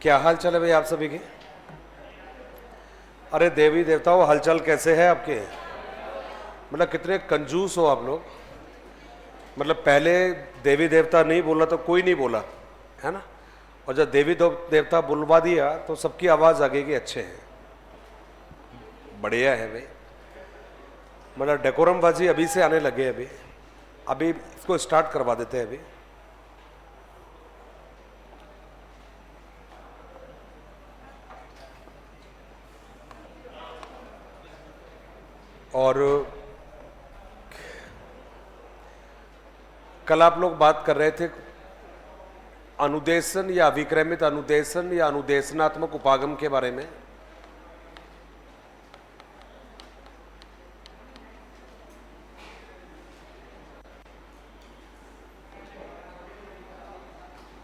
क्या हाल चाल है भाई आप सभी के? अरे देवी देवताओं, हालचाल कैसे है आपके? मतलब कितने कंजूस हो आप लोग। मतलब पहले देवी देवता नहीं बोला तो कोई नहीं बोला, है ना? और जब देवी देवता बुलवा दिया तो सबकी आवाज़ आ गई कि अच्छे हैं, बढ़िया है भाई। मतलब डेकोरम बाजी अभी से आने लगे। अभी अभी इसको स्टार्ट करवा देते हैं अभी। और कल आप लोग बात कर रहे थे अनुदेशन या अभिक्रमित अनुदेशन या अनुदेशनात्मक उपागम के बारे में।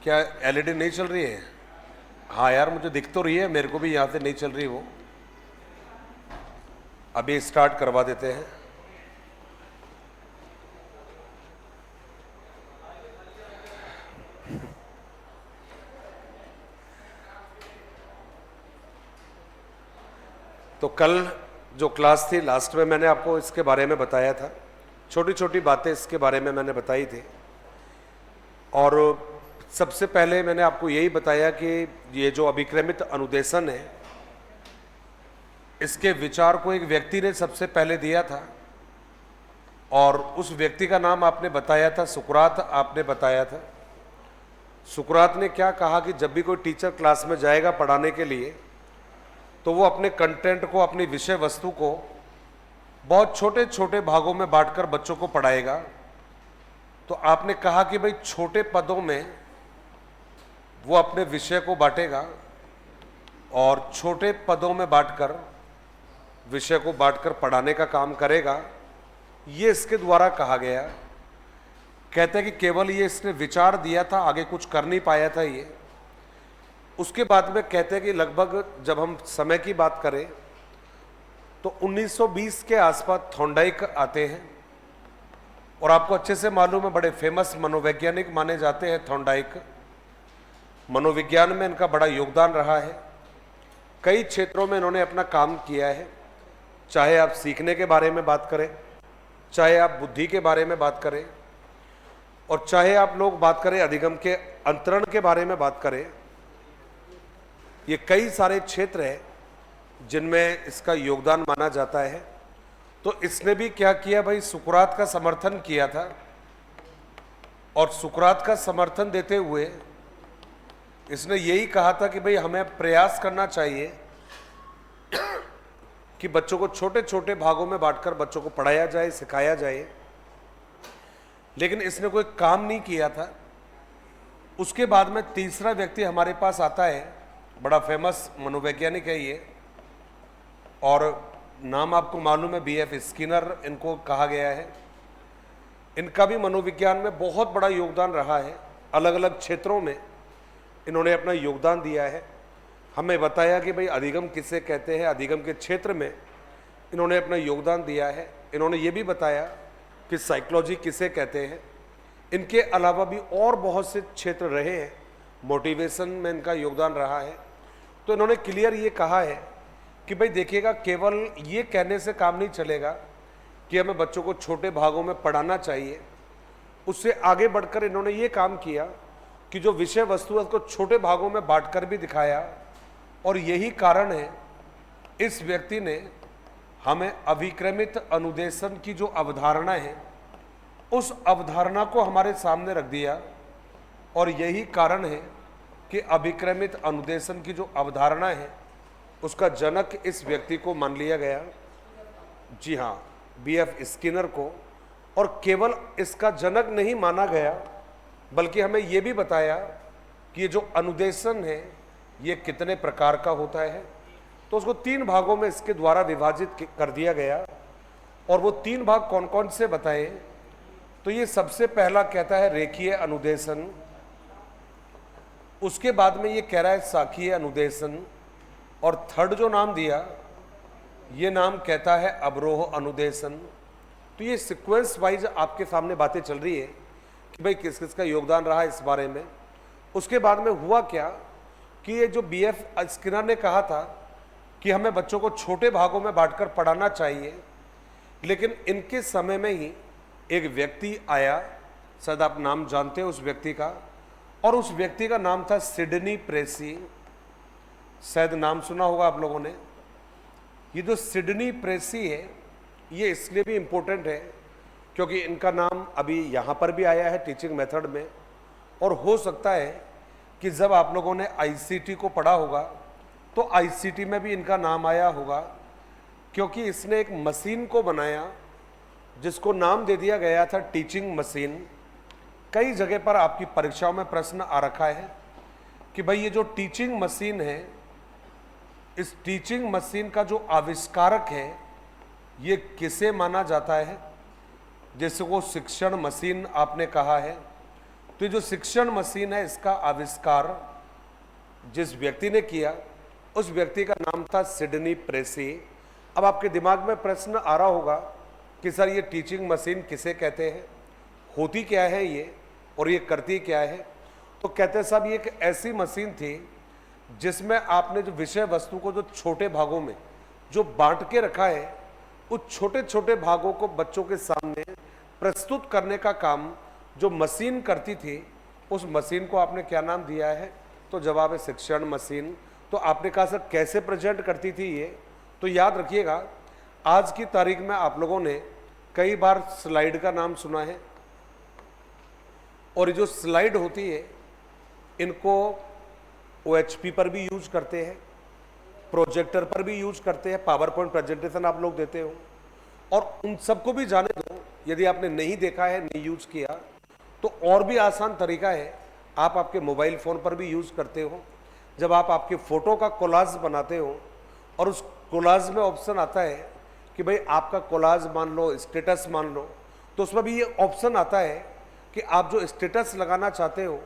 क्या एलईडी नहीं चल रही है? हाँ यार, मुझे दिख तो रही है, मेरे को भी यहाँ से नहीं चल रही वो। अभी स्टार्ट करवा देते हैं। तो कल जो क्लास थी लास्ट में मैंने आपको इसके बारे में बताया था, छोटी छोटी बातें इसके बारे में मैंने बताई थी। और सबसे पहले मैंने आपको यही बताया कि ये जो अभिक्रमित अनुदेशन है, इसके विचार को एक व्यक्ति ने सबसे पहले दिया था, और उस व्यक्ति का नाम आपने बताया था सुकरात। आपने बताया था सुकरात ने क्या कहा कि जब भी कोई टीचर क्लास में जाएगा पढ़ाने के लिए तो वो अपने कंटेंट को, अपनी विषय वस्तु को बहुत छोटे छोटे भागों में बांटकर बच्चों को पढ़ाएगा। तो आपने कहा कि भाई छोटे पदों में वो अपने विषय को बांटेगा और छोटे पदों में बांटकर विषय को बांटकर पढ़ाने का काम करेगा। ये इसके द्वारा कहा गया। कहते हैं कि केवल ये इसने विचार दिया था, आगे कुछ कर नहीं पाया था ये। उसके बाद में कहते हैं कि लगभग जब हम समय की बात करें तो 1920 के आसपास थॉर्नडाइक आते हैं, और आपको अच्छे से मालूम है बड़े फेमस मनोवैज्ञानिक माने जाते हैं थॉर्नडाइक। मनोविज्ञान में इनका बड़ा योगदान रहा है, कई क्षेत्रों में इन्होंने अपना काम किया है। चाहे आप सीखने के बारे में बात करें, चाहे आप बुद्धि के बारे में बात करें, और चाहे आप लोग बात करें अधिगम के अंतरण के बारे में बात करें, ये कई सारे क्षेत्र हैं जिनमें इसका योगदान माना जाता है। तो इसने भी क्या किया भाई, सुकरात का समर्थन किया था, और सुकरात का समर्थन देते हुए इसने यही कहा था कि भाई हमें प्रयास करना चाहिए कि बच्चों को छोटे छोटे भागों में बांटकर बच्चों को पढ़ाया जाए, सिखाया जाए। लेकिन इसने कोई काम नहीं किया था। उसके बाद में तीसरा व्यक्ति हमारे पास आता है, बड़ा फेमस मनोवैज्ञानिक है ये, और नाम आपको मालूम है बीएफ स्किनर इनको कहा गया है। इनका भी मनोविज्ञान में बहुत बड़ा योगदान रहा है, अलग अलग क्षेत्रों में इन्होंने अपना योगदान दिया है। हमें बताया कि भाई अधिगम किसे कहते हैं, अधिगम के क्षेत्र में इन्होंने अपना योगदान दिया है। इन्होंने ये भी बताया कि साइकोलॉजी किसे कहते हैं। इनके अलावा भी और बहुत से क्षेत्र रहे हैं, मोटिवेशन में इनका योगदान रहा है। तो इन्होंने क्लियर ये कहा है कि भाई देखिएगा, केवल ये कहने से काम नहीं चलेगा कि हमें बच्चों को छोटे भागों में पढ़ाना चाहिए। उससे आगे बढ़कर इन्होंने ये काम किया कि जो विषय वस्तु है उसको छोटे भागों में बांटकर भी दिखाया। और यही कारण है इस व्यक्ति ने हमें अभिक्रमित अनुदेशन की जो अवधारणा है उस अवधारणा को हमारे सामने रख दिया। और यही कारण है कि अभिक्रमित अनुदेशन की जो अवधारणा है उसका जनक इस व्यक्ति को मान लिया गया। जी हाँ, बीएफ स्किनर को। और केवल इसका जनक नहीं माना गया, बल्कि हमें यह भी बताया कि ये जो अनुदेशन है ये कितने प्रकार का होता है। तो उसको 3 भागों में इसके द्वारा विभाजित कर दिया गया। और वो 3 भाग कौन कौन से बताए, तो ये सबसे पहला कहता है रेखीय अनुदेशन, उसके बाद में ये कह रहा है शाखीय अनुदेशन, और थर्ड जो नाम दिया ये नाम कहता है अवरोह अनुदेशन। तो ये सीक्वेंस वाइज आपके सामने बातें चल रही है कि भाई किस किस का योगदान रहा इस बारे में। उसके बाद में हुआ क्या कि ये जो बीएफ स्किनर ने कहा था कि हमें बच्चों को छोटे भागों में बांटकर पढ़ाना चाहिए, लेकिन इनके समय में ही एक व्यक्ति आया, शायद आप नाम जानते हैं उस व्यक्ति का, और उस व्यक्ति का नाम था सिडनी प्रेसी। शायद नाम सुना होगा आप लोगों ने। ये जो सिडनी प्रेसी है ये इसलिए भी इम्पोर्टेंट है क्योंकि इनका नाम अभी यहाँ पर भी आया है टीचिंग मेथड में, और हो सकता है कि जब आप लोगों ने आईसीटी को पढ़ा होगा तो आईसीटी में भी इनका नाम आया होगा, क्योंकि इसने एक मशीन को बनाया जिसको नाम दे दिया गया था टीचिंग मशीन। कई जगह पर आपकी परीक्षाओं में प्रश्न आ रखा है कि भाई ये जो टीचिंग मशीन है, इस टीचिंग मशीन का जो आविष्कारक है ये किसे माना जाता है। जैसे वो शिक्षण मशीन आपने कहा है, तो ये जो शिक्षण मशीन है इसका आविष्कार जिस व्यक्ति ने किया उस व्यक्ति का नाम था सिडनी प्रेसी। अब आपके दिमाग में प्रश्न आ रहा होगा कि सर ये टीचिंग मशीन किसे कहते हैं, होती क्या है ये, और ये करती क्या है। तो कहते हैं साहब ये एक ऐसी मशीन थी जिसमें आपने जो विषय वस्तु को जो छोटे भागों में जो बांट के रखा है, उस छोटे छोटे भागों को बच्चों के सामने प्रस्तुत करने का काम जो मशीन करती थी, उस मशीन को आपने क्या नाम दिया है। तो जवाब है शिक्षण मशीन। तो आपने कहा सर कैसे प्रेजेंट करती थी ये, तो याद रखिएगा आज की तारीख में आप लोगों ने कई बार स्लाइड का नाम सुना है, और ये जो स्लाइड होती है इनको OHP पर भी यूज करते हैं, प्रोजेक्टर पर भी यूज करते हैं, पावर पॉइंट प्रेजेंटेशन आप लोग देते हो, और उन सबको भी जाने दो। यदि आपने नहीं देखा है, नहीं यूज किया, तो और भी आसान तरीका है, आप आपके मोबाइल फ़ोन पर भी यूज करते हो। जब आप आपके फ़ोटो का कोलाज बनाते हो और उस कोलाज में ऑप्शन आता है कि भाई आपका कोलाज मान लो, स्टेटस मान लो, तो उसमें भी ये ऑप्शन आता है कि आप जो स्टेटस लगाना चाहते हो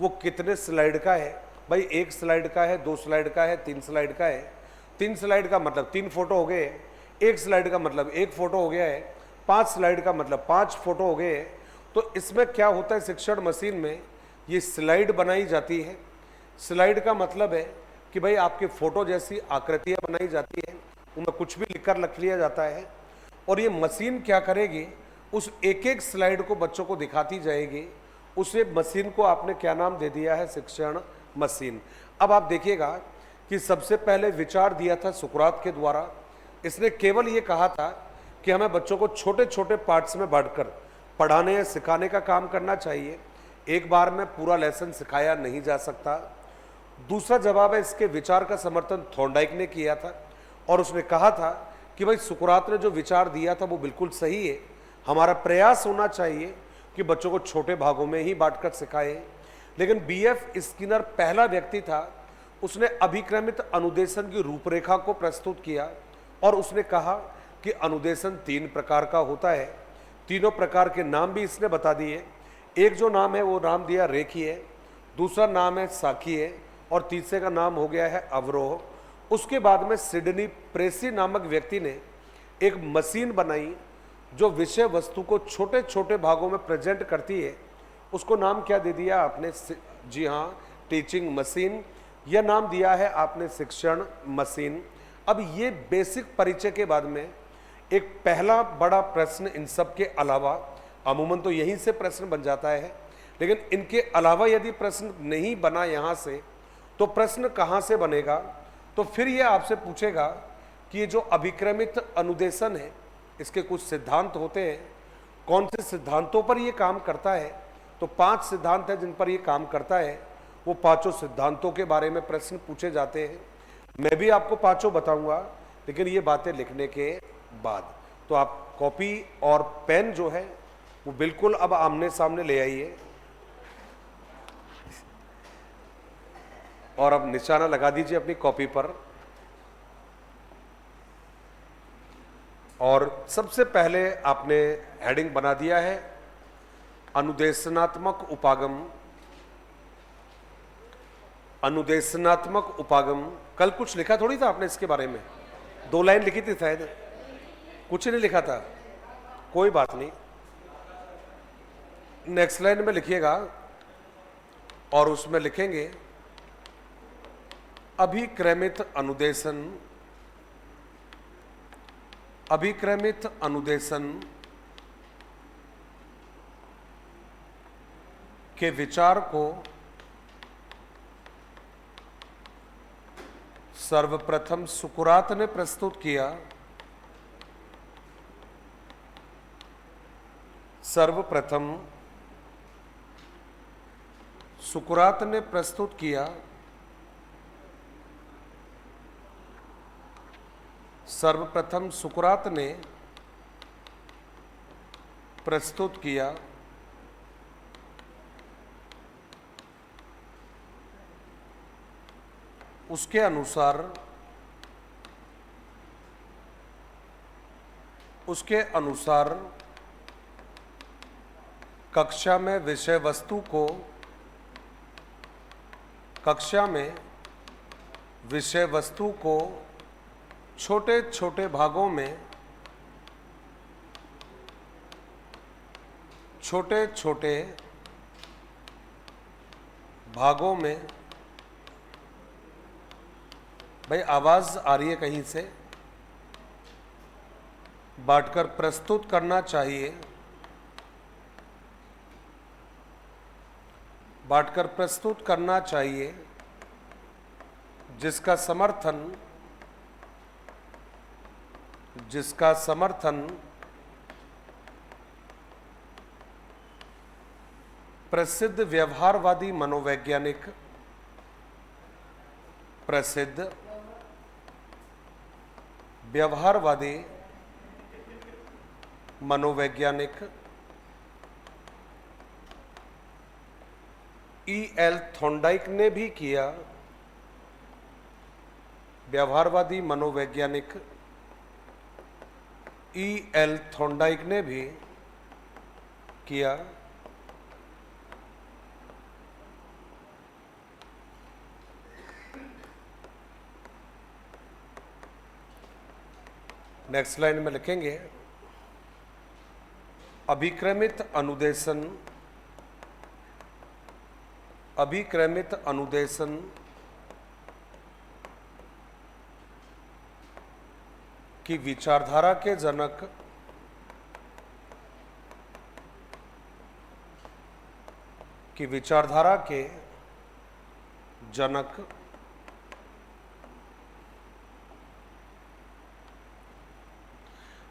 वो कितने स्लाइड का है। भाई 1 स्लाइड का है, 2 स्लाइड का है, 3 स्लाइड का है। 3 स्लाइड का मतलब 3 फोटो हो गए, 1 स्लाइड का मतलब 1 फोटो हो गया है, 5 स्लाइड का मतलब 5 फोटो हो गए। तो इसमें क्या होता है, शिक्षण मशीन में ये स्लाइड बनाई जाती है। स्लाइड का मतलब है कि भाई आपके फोटो जैसी आकृतियाँ बनाई जाती है, उनमें कुछ भी लिखकर रख लिया जाता है, और ये मशीन क्या करेगी, उस एक एक स्लाइड को बच्चों को दिखाती जाएगी। उसे मशीन को आपने क्या नाम दे दिया है, शिक्षण मशीन। अब आप देखिएगा कि सबसे पहले विचार दिया था सुकरात के द्वारा। इसने केवल ये कहा था कि हमें बच्चों को छोटे छोटे पार्ट्स में बांटकर पढ़ाने या सिखाने का काम करना चाहिए, एक बार में पूरा लेसन सिखाया नहीं जा सकता। दूसरा जवाब है, इसके विचार का समर्थन थॉर्नडाइक ने किया था, और उसने कहा था कि भाई सुकरात ने जो विचार दिया था वो बिल्कुल सही है, हमारा प्रयास होना चाहिए कि बच्चों को छोटे भागों में ही बांटकर सिखाएं। लेकिन बीएफ स्किनर पहला व्यक्ति था, उसने अभिक्रमित अनुदेशन की रूपरेखा को प्रस्तुत किया, और उसने कहा कि अनुदेशन 3 प्रकार का होता है। तीनों प्रकार के नाम भी इसने बता दिए। एक जो नाम है वो नाम दिया रेखीय, दूसरा नाम है साखीय, और तीसरे का नाम हो गया है अवरोह। उसके बाद में सिडनी प्रेसी नामक व्यक्ति ने एक मशीन बनाई जो विषय वस्तु को छोटे छोटे भागों में प्रेजेंट करती है। उसको नाम क्या दे दिया आपने, जी हाँ, टीचिंग मशीन। यह नाम दिया है आपने शिक्षण मशीन। अब ये बेसिक परिचय के बाद में एक पहला बड़ा प्रश्न इन सब के अलावा, अमूमन तो यहीं से प्रश्न बन जाता है, लेकिन इनके अलावा यदि प्रश्न नहीं बना यहाँ से, तो प्रश्न कहाँ से बनेगा। तो फिर ये आपसे पूछेगा कि ये जो अभिक्रमित अनुदेशन है इसके कुछ सिद्धांत होते हैं, कौन से सिद्धांतों पर ये काम करता है। तो 5 सिद्धांत हैं जिन पर ये काम करता है, वो 5 सिद्धांतों के बारे में प्रश्न पूछे जाते हैं। मैं भी आपको 5 बताऊंगा, लेकिन ये बातें लिखने के बाद। तो आप कॉपी और पेन जो है वो बिल्कुल अब आमने सामने ले आइए, और अब निशाना लगा दीजिए अपनी कॉपी पर। और सबसे पहले आपने हेडिंग बना दिया है अनुदेशनात्मक उपागम। अनुदेशनात्मक उपागम, कल कुछ लिखा थोड़ी था आपने इसके बारे में, 2 लाइन लिखी थी शायद, कुछ नहीं लिखा था, कोई बात नहीं। नेक्स्ट लाइन में लिखिएगा और उसमें लिखेंगे अभिक्रमित अनुदेशन, अभिक्रमित अनुदेशन के विचार को सर्वप्रथम सुकरात ने प्रस्तुत किया। सर्वप्रथम सुकरात ने प्रस्तुत किया। सर्वप्रथम सुकरात ने प्रस्तुत किया। उसके अनुसार कक्षा में विषय वस्तु को, कक्षा में विषय वस्तु को छोटे छोटे भागों में, छोटे छोटे भागों में, भाई आवाज आ रही है कहीं से, बांटकर प्रस्तुत करना चाहिए। बांटकर प्रस्तुत करना चाहिए, जिसका समर्थन प्रसिद्ध व्यवहारवादी मनोवैज्ञानिक, प्रसिद्ध व्यवहारवादी मनोवैज्ञानिक E.L. थॉर्नडाइक ने भी किया। व्यवहारवादी मनोवैज्ञानिक E.L. थॉर्नडाइक ने भी किया। नेक्स्ट लाइन में लिखेंगे अभिक्रमित अनुदेशन, अभिक्रमित अनुदेशन की विचारधारा के जनक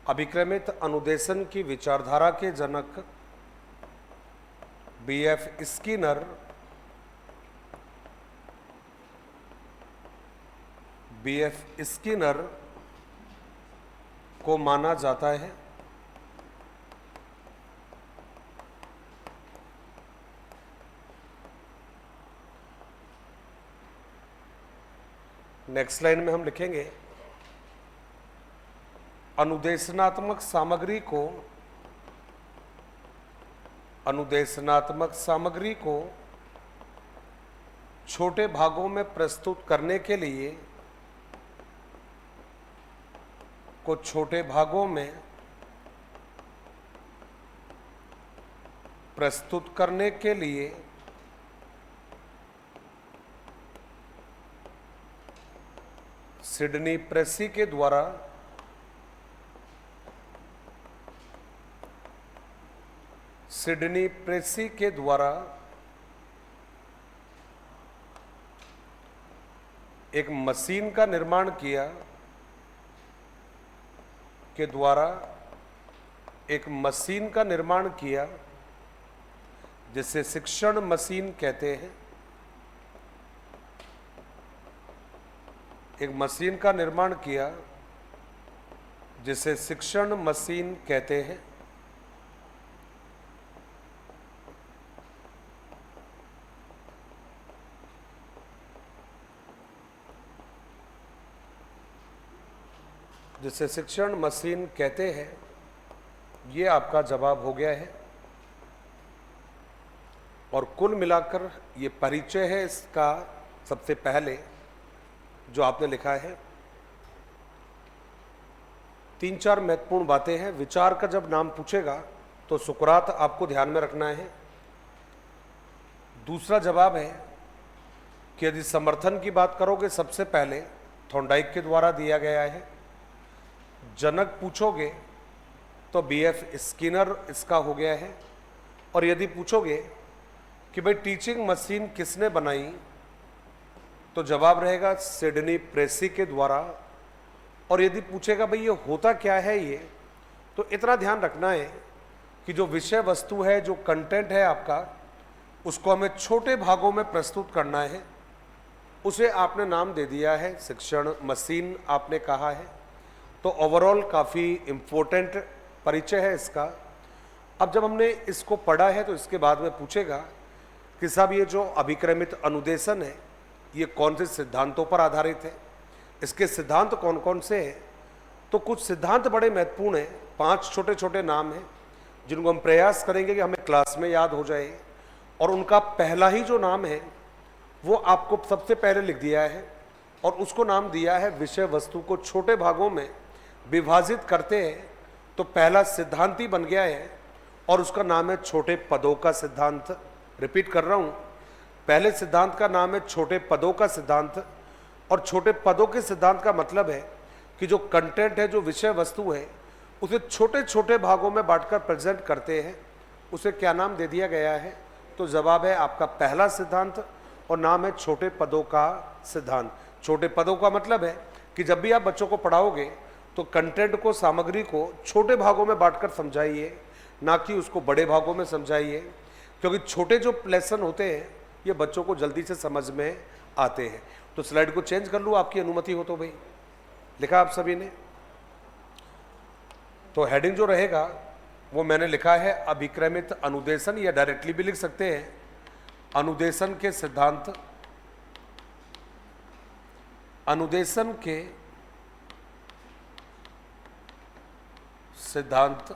अभिक्रमित अनुदेशन की विचारधारा के जनक B.F. Skinner, B.F. स्किनर को माना जाता है। नेक्स्ट लाइन में हम लिखेंगे अनुदेशनात्मक सामग्री को छोटे भागों में प्रस्तुत करने के लिए, सिडनी प्रेसी के द्वारा एक मशीन का निर्माण किया, जिसे शिक्षण मशीन कहते हैं। एक मशीन का निर्माण किया जिसे शिक्षण मशीन कहते हैं। जिसे शिक्षण मशीन कहते हैं। ये आपका जवाब हो गया है। और कुल मिलाकर ये परिचय है इसका सबसे पहले जो आपने लिखा है। 3-4 महत्वपूर्ण बातें हैं। विचार का जब नाम पूछेगा तो सुकरात आपको ध्यान में रखना है। दूसरा जवाब है कि यदि समर्थन की बात करोगे सबसे पहले थॉर्नडाइक के द्वारा दिया गया है। जनक पूछोगे तो बीएफ स्किनर इसका हो गया है। और यदि पूछोगे कि भाई टीचिंग मशीन किसने बनाई, तो जवाब रहेगा सिडनी प्रेसी के द्वारा। और यदि पूछेगा भाई ये होता क्या है ये, तो इतना ध्यान रखना है कि जो विषय वस्तु है, जो कंटेंट है आपका, उसको हमें छोटे भागों में प्रस्तुत करना है। उसे आपने नाम दे दिया है शिक्षण मशीन, आपने कहा है, तो ओवरऑल काफ़ी इम्पोर्टेंट परिचय है इसका। अब जब हमने इसको पढ़ा है तो इसके बाद में पूछेगा कि साहब ये जो अभिक्रमित अनुदेशन है ये कौन से सिद्धांतों पर आधारित है, इसके सिद्धांत कौन कौन से हैं। तो कुछ सिद्धांत बड़े महत्वपूर्ण हैं, 5 छोटे छोटे नाम हैं जिनको हम प्रयास करेंगे कि हमें क्लास में याद हो जाए। और उनका पहला ही जो नाम है वो आपको सबसे पहले लिख दिया है और उसको नाम दिया है विषय वस्तु को छोटे भागों में विभाजित करते हैं तो पहला सिद्धांत ही बन गया है और उसका नाम है छोटे पदों का सिद्धांत। रिपीट कर रहा हूं, पहले सिद्धांत का नाम है छोटे पदों का सिद्धांत। और छोटे पदों के सिद्धांत का मतलब है कि जो कंटेंट है, जो विषय वस्तु है, उसे छोटे छोटे भागों में बांटकर प्रेजेंट करते हैं, उसे क्या नाम दे दिया गया है। तो जवाब है आपका पहला सिद्धांत और नाम है छोटे पदों का सिद्धांत। छोटे पदों का मतलब है कि जब भी आप बच्चों को पढ़ाओगे तो कंटेंट को, सामग्री को छोटे भागों में बांटकर समझाइए, ना कि उसको बड़े भागों में समझाइए, क्योंकि छोटे जो लेसन होते हैं ये बच्चों को जल्दी से समझ में आते हैं। तो स्लाइड को चेंज कर लूँ, आपकी अनुमति हो तो भाई। लिखा आप सभी ने? तो हेडिंग जो रहेगा वो मैंने लिखा है अभिक्रमित अनुदेशन, या डायरेक्टली भी लिख सकते हैं अनुदेशन के सिद्धांत। अनुदेशन के सिद्धांत,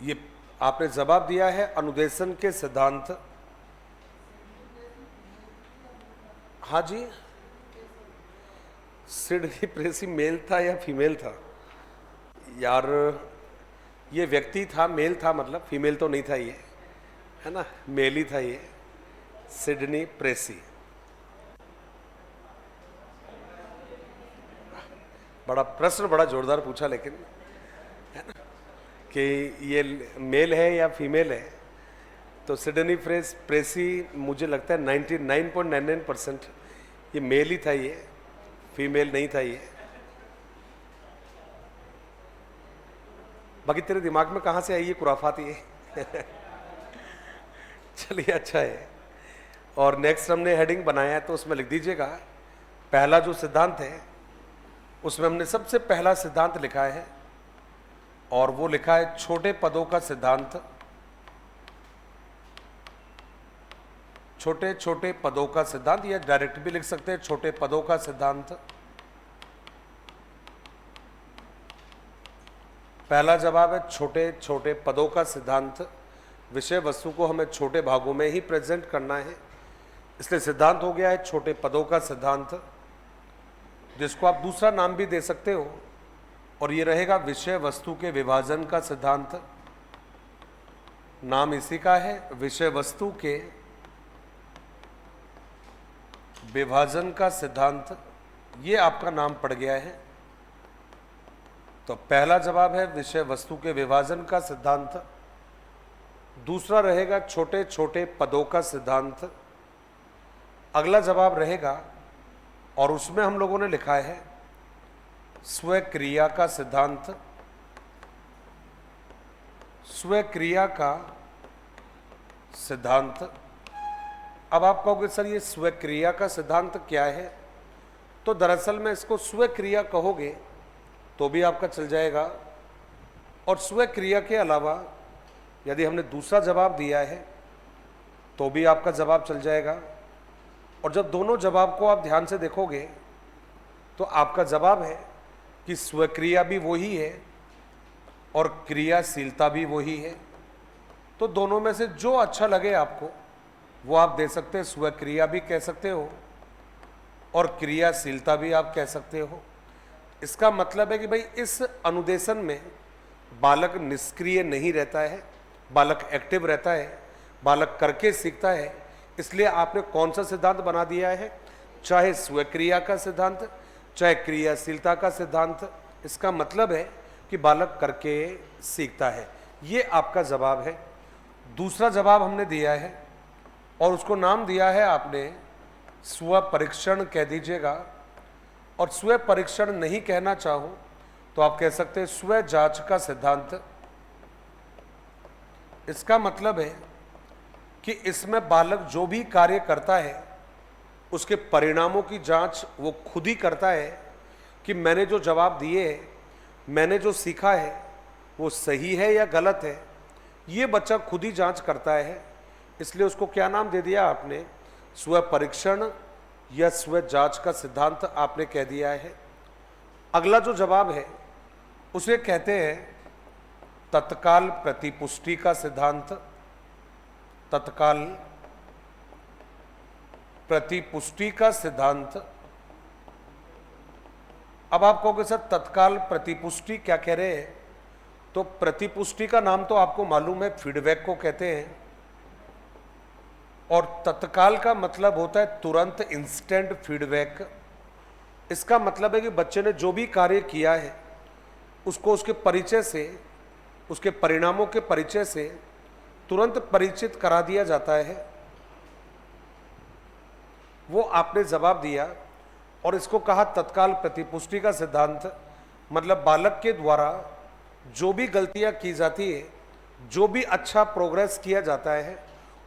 ये आपने जवाब दिया है अनुदेशन के सिद्धांत। हाँ जी, सिडनी प्रेसी मेल था या फीमेल था? यार ये व्यक्ति था, मेल था, मतलब फीमेल तो नहीं था, ये है ना, मेल ही था ये, सिडनी प्रेसी। बड़ा प्रश्न बड़ा जोरदार पूछा, लेकिन है ना कि ये मेल है या फीमेल है। तो सिडनी प्रेसी मुझे लगता है 99.99% ये मेल ही था, ये फीमेल नहीं था ये। बाकी तेरे दिमाग में कहाँ से आई ये खुराफात ये? चलिए अच्छा है। और नेक्स्ट हमने हेडिंग बनाया है तो उसमें लिख दीजिएगा पहला जो सिद्धांत है उसमें हमने सबसे पहला सिद्धांत लिखा है और वो लिखा है छोटे पदों का सिद्धांत। छोटे छोटे पदों का सिद्धांत, या डायरेक्ट भी लिख सकते हैं छोटे पदों का सिद्धांत। पहला जवाब है छोटे छोटे पदों का सिद्धांत। विषय वस्तु को हमें छोटे भागों में ही प्रेजेंट करना है, इसलिए सिद्धांत हो गया है छोटे पदों का सिद्धांत, जिसको आप दूसरा नाम भी दे सकते हो, और ये रहेगा विषय वस्तु के विभाजन का सिद्धांत। नाम इसी का है, विषय वस्तु के विभाजन का सिद्धांत। ये आपका नाम पड़ गया है। तो पहला जवाब है विषय वस्तु के विभाजन का सिद्धांत। दूसरा रहेगा छोटे छोटे पदों का सिद्धांत। अगला जवाब रहेगा, और उसमें हम लोगों ने लिखा है स्वक्रिया का सिद्धांत। स्वक्रिया का सिद्धांत। अब आप कहोगे सर ये स्वक्रिया का सिद्धांत क्या है? तो दरअसल में इसको स्वक्रिया कहोगे तो भी आपका चल जाएगा, और स्वक्रिया के अलावा यदि हमने दूसरा जवाब दिया है तो भी आपका जवाब चल जाएगा। और जब दोनों जवाब को आप ध्यान से देखोगे तो आपका जवाब है कि स्वक्रिया भी वही है और क्रियाशीलता भी वही है। तो दोनों में से जो अच्छा लगे आपको वो आप दे सकते हैं। स्वक्रिया भी कह सकते हो और क्रियाशीलता भी आप कह सकते हो। इसका मतलब है कि भाई इस अनुदेशन में बालक निष्क्रिय नहीं रहता है, बालक एक्टिव रहता है। बालक करके सीखता है, इसलिए आपने कौन सा सिद्धांत बना दिया है, चाहे स्वक्रिया का सिद्धांत, चाहे क्रियाशीलता का सिद्धांत। इसका मतलब है कि बालक करके सीखता है। ये आपका जवाब है। दूसरा जवाब हमने दिया है और उसको नाम दिया है आपने स्व परीक्षण कह दीजिएगा, और स्व परीक्षण नहीं कहना चाहो तो आप कह सकते हैं स्व जांच का सिद्धांत। इसका मतलब है कि इसमें बालक जो भी कार्य करता है उसके परिणामों की जांच वो खुद ही करता है कि मैंने जो जवाब दिए हैं, मैंने जो सीखा है वो सही है या गलत है। ये बच्चा खुद ही जांच करता है, इसलिए उसको क्या नाम दे दिया आपने, स्व परीक्षण या स्व जांच का सिद्धांत आपने कह दिया है। अगला जो जवाब है उसे कहते हैं तत्काल प्रतिपुष्टि का सिद्धांत। तत्काल प्रतिपुष्टि का सिद्धांत। अब आप कहोगे सर तत्काल प्रतिपुष्टि क्या कह रहे हैं, तो प्रतिपुष्टि का नाम तो आपको मालूम है, फीडबैक को कहते हैं, और तत्काल का मतलब होता है तुरंत, इंस्टेंट फीडबैक। इसका मतलब है कि बच्चे ने जो भी कार्य किया है उसको उसके परिचय से, उसके परिणामों के परिचय से तुरंत परिचित करा दिया जाता है। वो आपने जवाब दिया और इसको कहा तत्काल प्रतिपुष्टि का सिद्धांत। मतलब बालक के द्वारा जो भी गलतियां की जाती है, जो भी अच्छा प्रोग्रेस किया जाता है,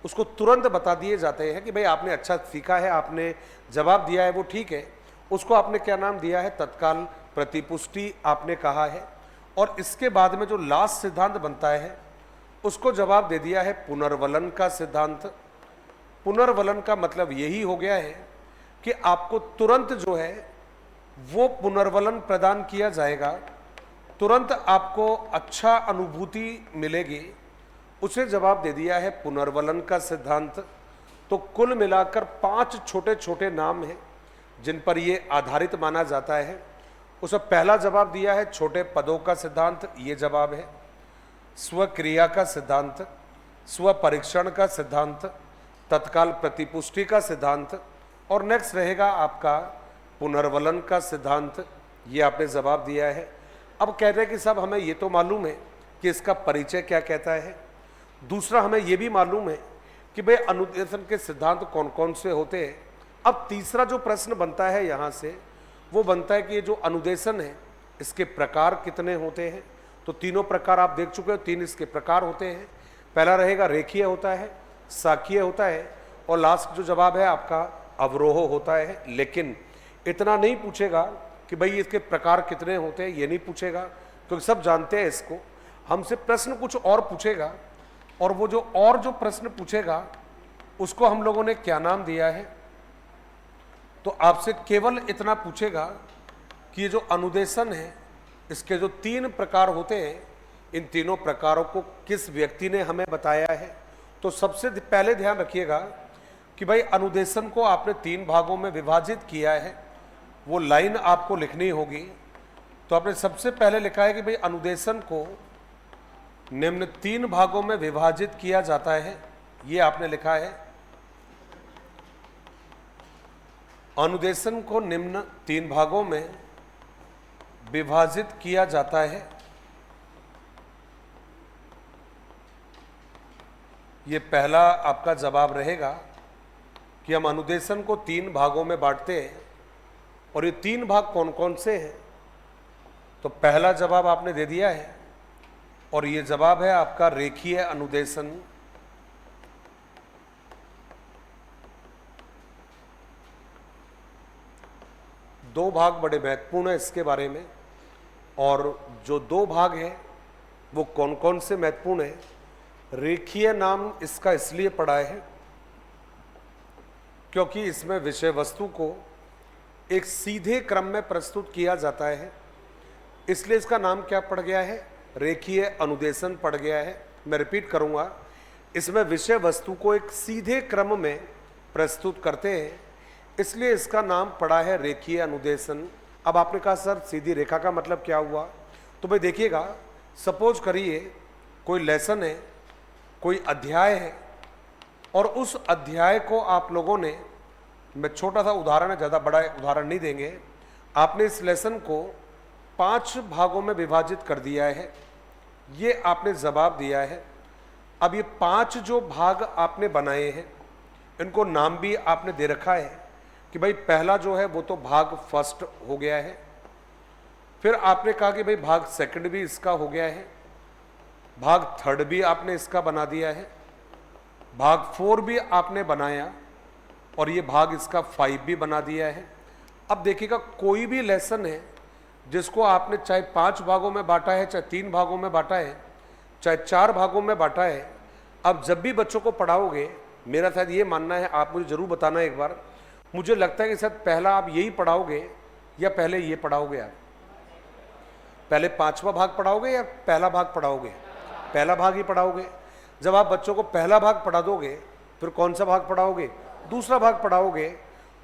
उसको तुरंत बता दिए जाते हैं कि भाई आपने अच्छा सीखा है, आपने जवाब दिया है वो ठीक है। उसको आपने क्या नाम दिया है, तत्काल प्रतिपुष्टि आपने कहा है। और इसके बाद में जो लास्ट सिद्धांत बनता है उसको जवाब दे दिया है पुनर्वलन का सिद्धांत। पुनर्वलन का मतलब यही हो गया है कि आपको तुरंत जो है वो पुनर्वलन प्रदान किया जाएगा, तुरंत आपको अच्छा अनुभूति मिलेगी, उसे जवाब दे दिया है पुनर्वलन का सिद्धांत। तो कुल मिलाकर 5 छोटे छोटे नाम हैं जिन पर ये आधारित माना जाता है। उसे पहला जवाब दिया है छोटे पदों का सिद्धांत, ये जवाब है। स्वक्रिया का सिद्धांत, स्व परीक्षण का सिद्धांत, तत्काल प्रतिपुष्टि का सिद्धांत, और नेक्स्ट रहेगा आपका पुनर्वलन का सिद्धांत। ये आपने जवाब दिया है। अब कह रहे हैं कि साहब हमें ये तो मालूम है कि इसका परिचय क्या कहता है, दूसरा हमें ये भी मालूम है कि भाई अनुदेशन के सिद्धांत कौन कौन से होते हैं। अब तीसरा जो प्रश्न बनता है यहाँ से वो बनता है कि ये जो अनुदेशन है इसके प्रकार कितने होते हैं। तो तीनों प्रकार आप देख चुके हो, 3 इसके प्रकार होते हैं। पहला रहेगा रेखीय होता है, साखीय होता है, और लास्ट जो जवाब है आपका अवरोह होता है। लेकिन इतना नहीं पूछेगा कि भाई इसके प्रकार कितने होते हैं, ये नहीं पूछेगा क्योंकि सब जानते हैं इसको। हमसे प्रश्न कुछ और पूछेगा, और वो जो प्रश्न पूछेगा उसको हम लोगों ने क्या नाम दिया है। तो आपसे केवल इतना पूछेगा कि ये जो अनुदेशन है इसके जो 3 प्रकार होते हैं, इन तीनों प्रकारों को किस व्यक्ति ने हमें बताया है। तो सबसे पहले ध्यान रखिएगा कि भाई अनुदेशन को आपने 3 भागों में विभाजित किया है, वो लाइन आपको लिखनी होगी। तो आपने सबसे पहले लिखा है कि भाई अनुदेशन को निम्न 3 भागों में विभाजित किया जाता है, ये आपने लिखा है। अनुदेशन को निम्न 3 भागों में विभाजित किया जाता है। ये पहला आपका जवाब रहेगा कि हम अनुदेशन को 3 भागों में बांटते हैं, और ये 3 भाग कौन कौन से हैं। तो पहला जवाब आपने दे दिया है, और ये जवाब है आपका रेखीय अनुदेशन। दो भाग बड़े महत्वपूर्ण है इसके बारे में, और जो 2 भाग हैं वो कौन कौन से महत्वपूर्ण है। रेखीय नाम इसका इसलिए पड़ा है क्योंकि इसमें विषय वस्तु को एक सीधे क्रम में प्रस्तुत किया जाता है, इसलिए इसका नाम क्या पड़ गया है, रेखीय अनुदेशन पड़ गया है। मैं रिपीट करूंगा, इसमें विषय वस्तु को एक सीधे क्रम में प्रस्तुत करते हैं, इसलिए इसका नाम पड़ा है रेखीय अनुदेशन। अब आपने कहा सर सीधी रेखा का मतलब क्या हुआ, तो भाई देखिएगा, सपोज करिए कोई लेसन है, कोई अध्याय है, और उस अध्याय को आप लोगों ने, मैं छोटा सा उदाहरण है, ज़्यादा बड़ा उदाहरण नहीं देंगे, आपने इस लेसन को 5 भागों में विभाजित कर दिया है, ये आपने जवाब दिया है। अब ये 5 जो भाग आपने बनाए हैं, इनको नाम भी आपने दे रखा है कि भाई पहला जो है वो तो भाग फर्स्ट हो गया है, फिर आपने कहा कि भाई भाग सेकंड भी इसका हो गया है, भाग थर्ड भी आपने इसका बना दिया है, भाग 4 भी आपने बनाया, और ये भाग इसका 5 भी बना दिया है। अब देखिएगा, कोई भी लेसन है जिसको आपने चाहे 5 भागों में बांटा है, चाहे 3 भागों में बांटा है, चाहे 4 भागों में बांटा है, अब जब भी बच्चों को पढ़ाओगे, मेरा शायद ये मानना है, आप मुझे जरूर बताना एक बार, मुझे लगता है कि शायद पहला आप यही पढ़ाओगे या पहले ये पढ़ाओगे, आप पहले 5वां भाग पढ़ाओगे या पहला भाग पढ़ाओगे? पहला भाग ही पढ़ाओगे। जब आप बच्चों को पहला भाग पढ़ा दोगे, फिर कौन सा भाग पढ़ाओगे? दूसरा भाग पढ़ाओगे।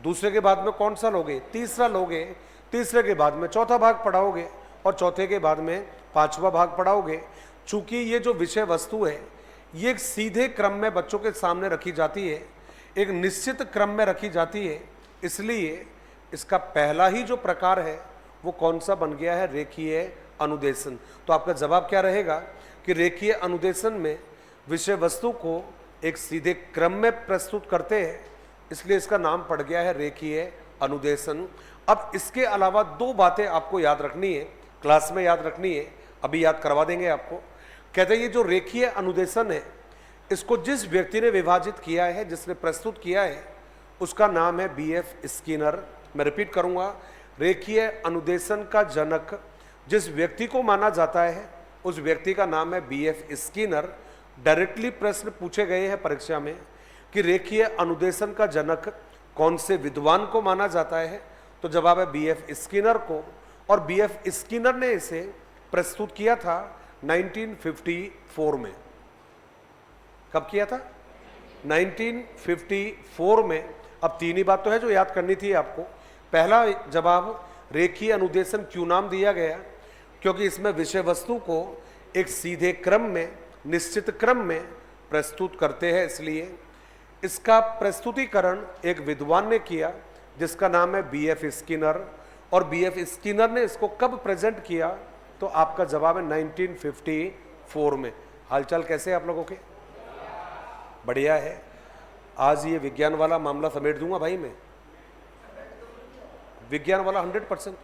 दूसरे के बाद में कौन सा लोगे? तीसरा लोगे। तीसरे के बाद में चौथा भाग पढ़ाओगे, और चौथे के बाद में 5वां भाग पढ़ाओगे। चूंकि ये जो विषय वस्तु है, ये एक सीधे क्रम में बच्चों के सामने रखी जाती है, एक निश्चित क्रम में रखी जाती है, इसलिए इसका पहला ही जो प्रकार है वो कौन सा बन गया है? रेखीय अनुदेशन। तो आपका जवाब क्या रहेगा कि रेखीय अनुदेशन में विषय वस्तु को एक सीधे क्रम में प्रस्तुत करते हैं, इसलिए इसका नाम पड़ गया है रेखीय अनुदेशन। अब इसके अलावा 2 बातें आपको याद रखनी है, क्लास में याद रखनी है, अभी याद करवा देंगे आपको। कहते हैं ये जो रेखीय अनुदेशन है, इसको जिस व्यक्ति ने विभाजित किया है, जिसने प्रस्तुत किया है, उसका नाम है BF स्किनर। मैं रिपीट करूंगा, रेखीय अनुदेशन का जनक जिस व्यक्ति को माना जाता है, उस व्यक्ति का नाम है BF स्किनर। डायरेक्टली प्रश्न पूछे गए हैं परीक्षा में कि रेखीय अनुदेशन का जनक कौन से विद्वान को माना जाता है, तो जवाब है BF स्किनर को। और BF स्किनर ने इसे प्रस्तुत किया था 1954 में। कब किया था? 1954 में। अब 3 ही बात तो है जो याद करनी थी आपको। पहला जवाब, रेखीय अनुदेशन क्यों नाम दिया गया? क्योंकि इसमें विषय वस्तु को एक सीधे क्रम में, निश्चित क्रम में प्रस्तुत करते हैं, इसलिए इसका प्रस्तुतिकरण एक विद्वान ने किया जिसका नाम है BF स्किनर। और BF स्किनर ने इसको कब प्रेजेंट किया? तो आपका जवाब है 1954 में। हालचाल कैसे आप लोगों के? बढ़िया है। आज ये विज्ञान वाला मामला समेट दूंगा भाई मैं, विज्ञान वाला 100%।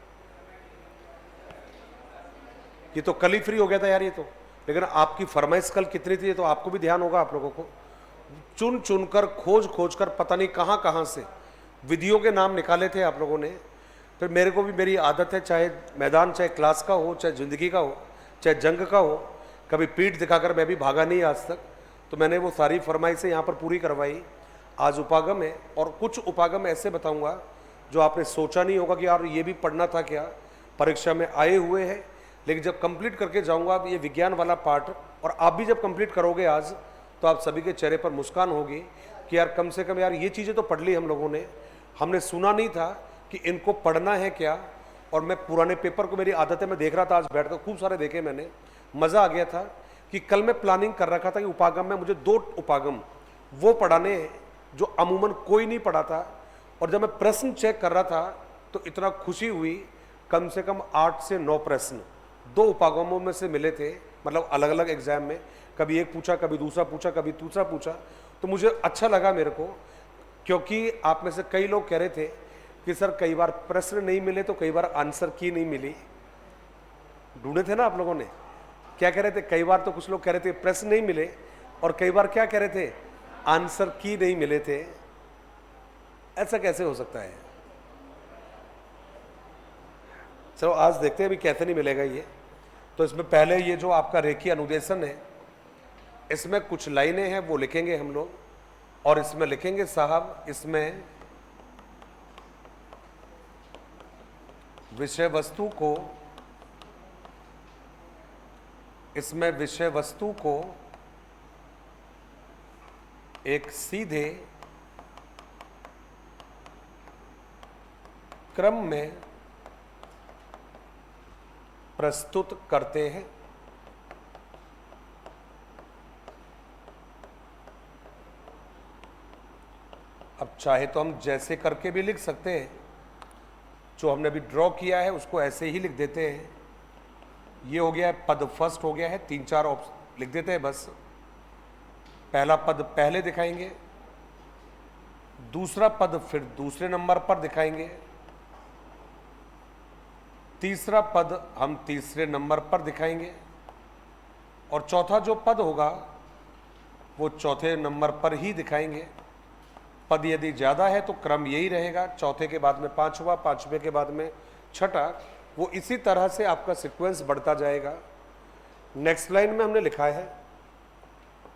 ये तो कल ही फ्री हो गया था यार ये तो, लेकिन आपकी फरमाइश कल कितनी थी, तो आपको भी ध्यान होगा। आप लोगों को चुन चुनकर, खोज कर, पता नहीं कहां कहां से विधियों के नाम निकाले थे आप लोगों ने। फिर मेरे को भी, मेरी आदत है, चाहे मैदान, चाहे क्लास का हो, चाहे जिंदगी का हो, चाहे जंग का हो, कभी पीठ दिखाकर मैं भी भागा नहीं आज तक। तो मैंने वो सारी फरमाइशें यहाँ पर पूरी करवाई। आज उपागम है, और कुछ उपागम ऐसे बताऊँगा जो आपने सोचा नहीं होगा कि यार ये भी पढ़ना था क्या, परीक्षा में आए हुए हैं। लेकिन जब कंप्लीट करके जाऊंगा अब ये विज्ञान वाला पार्ट, और आप भी जब कंप्लीट करोगे आज, तो आप सभी के चेहरे पर मुस्कान होगी कि यार कम से कम यार ये चीज़ें तो पढ़ ली हम लोगों ने। हमने सुना नहीं था कि इनको पढ़ना है क्या। और मैं पुराने पेपर को, मेरी आदत है, मैं देख रहा था आज बैठ कर, खूब सारे देखे मैंने, मज़ा आ गया था कि कल मैं प्लानिंग कर रखा था कि उपागम में मुझे 2 उपागम वो पढ़ाने हैं जो अमूमन कोई नहीं पढ़ा था। और जब मैं प्रश्न चेक कर रहा था तो इतना खुशी हुई, कम से कम 8 से 9 प्रश्न 2 उपागमों में से मिले थे, मतलब अलग अलग एग्जाम में, कभी एक पूछा, कभी दूसरा पूछा, कभी तीसरा पूछा। तो मुझे अच्छा लगा मेरे को, क्योंकि आप में से कई लोग कह रहे थे कि सर कई बार प्रश्न नहीं मिले तो कई बार आंसर की नहीं मिली। ढूंढे थे ना आप लोगों ने? क्या कह रहे थे? कई बार तो कुछ लोग कह रहे थे प्रश्न नहीं मिले, और कई बार क्या कह रहे थे? आंसर की नहीं मिले थे। ऐसा कैसे हो सकता है? चलो आज देखते हैं अभी कैसे नहीं मिलेगा ये। तो इसमें पहले ये जो आपका रेखीय अनुदेशन है, इसमें कुछ लाइनें हैं वो लिखेंगे हम लोग, और इसमें लिखेंगे साहब, इसमें विषय वस्तु को, इसमें विषय वस्तु को एक सीधे क्रम में प्रस्तुत करते हैं। चाहे तो हम जैसे करके भी लिख सकते हैं, जो हमने अभी ड्रॉ किया है उसको ऐसे ही लिख देते हैं। ये हो गया है पद फर्स्ट हो गया है, 3-4 ऑप्शन लिख देते हैं बस। पहला पद पहले दिखाएंगे, दूसरा पद फिर दूसरे नंबर पर दिखाएंगे, तीसरा पद हम तीसरे नंबर पर दिखाएंगे, और चौथा जो पद होगा वो चौथे नंबर पर ही दिखाएंगे। पद यदि ज़्यादा है तो क्रम यही रहेगा, चौथे के बाद में पांचवा, पांचवे के बाद में छठा, वो इसी तरह से आपका सीक्वेंस बढ़ता जाएगा। नेक्स्ट लाइन में हमने लिखा है,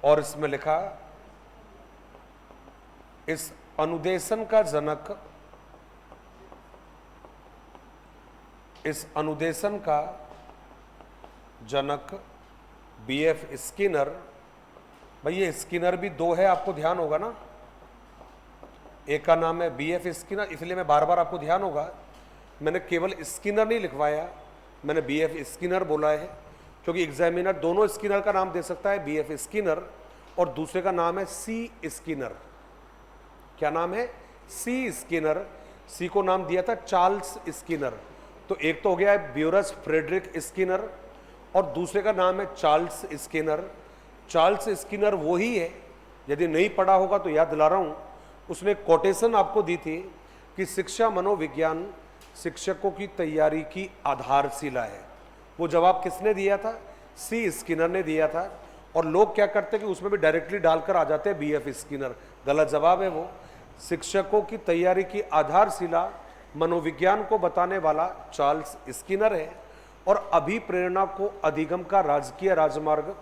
और इसमें लिखा इस अनुदेशन का जनक, इस अनुदेशन का जनक बीएफ स्किनर। भाई ये स्किनर भी दो है, आपको ध्यान होगा ना, एक का नाम है बीएफ स्किनर, इसलिए मैं बार बार आपको ध्यान होगा मैंने केवल स्किनर नहीं लिखवाया, मैंने बीएफ स्किनर बोला है, क्योंकि एग्जामिनर दोनों स्किनर का नाम दे सकता है, बीएफ स्किनर और दूसरे का नाम है सी स्किनर। क्या नाम है? सी स्किनर। सी को नाम दिया था चार्ल्स स्किनर, तो एक तो हो गया है ब्यूरस फ्रेडरिक स्किनर और दूसरे का नाम है चार्ल्स स्किनर। चार्ल्स स्किनर वो ही है, यदि नहीं पढ़ा होगा तो याद दिला रहा हूं, उसने कोटेशन आपको दी थी कि शिक्षा मनोविज्ञान शिक्षकों की तैयारी की आधारशिला है। वो जवाब किसने दिया था? सी स्किनर ने दिया था। और लोग क्या करते हैं कि उसमें भी डायरेक्टली डालकर आ जाते हैं बीएफ स्किनर, गलत जवाब है वो। शिक्षकों की तैयारी की आधारशिला मनोविज्ञान को बताने वाला चार्ल्स स्किनर है, और अभिप्रेरणा को अधिगम का राजकीय राजमार्ग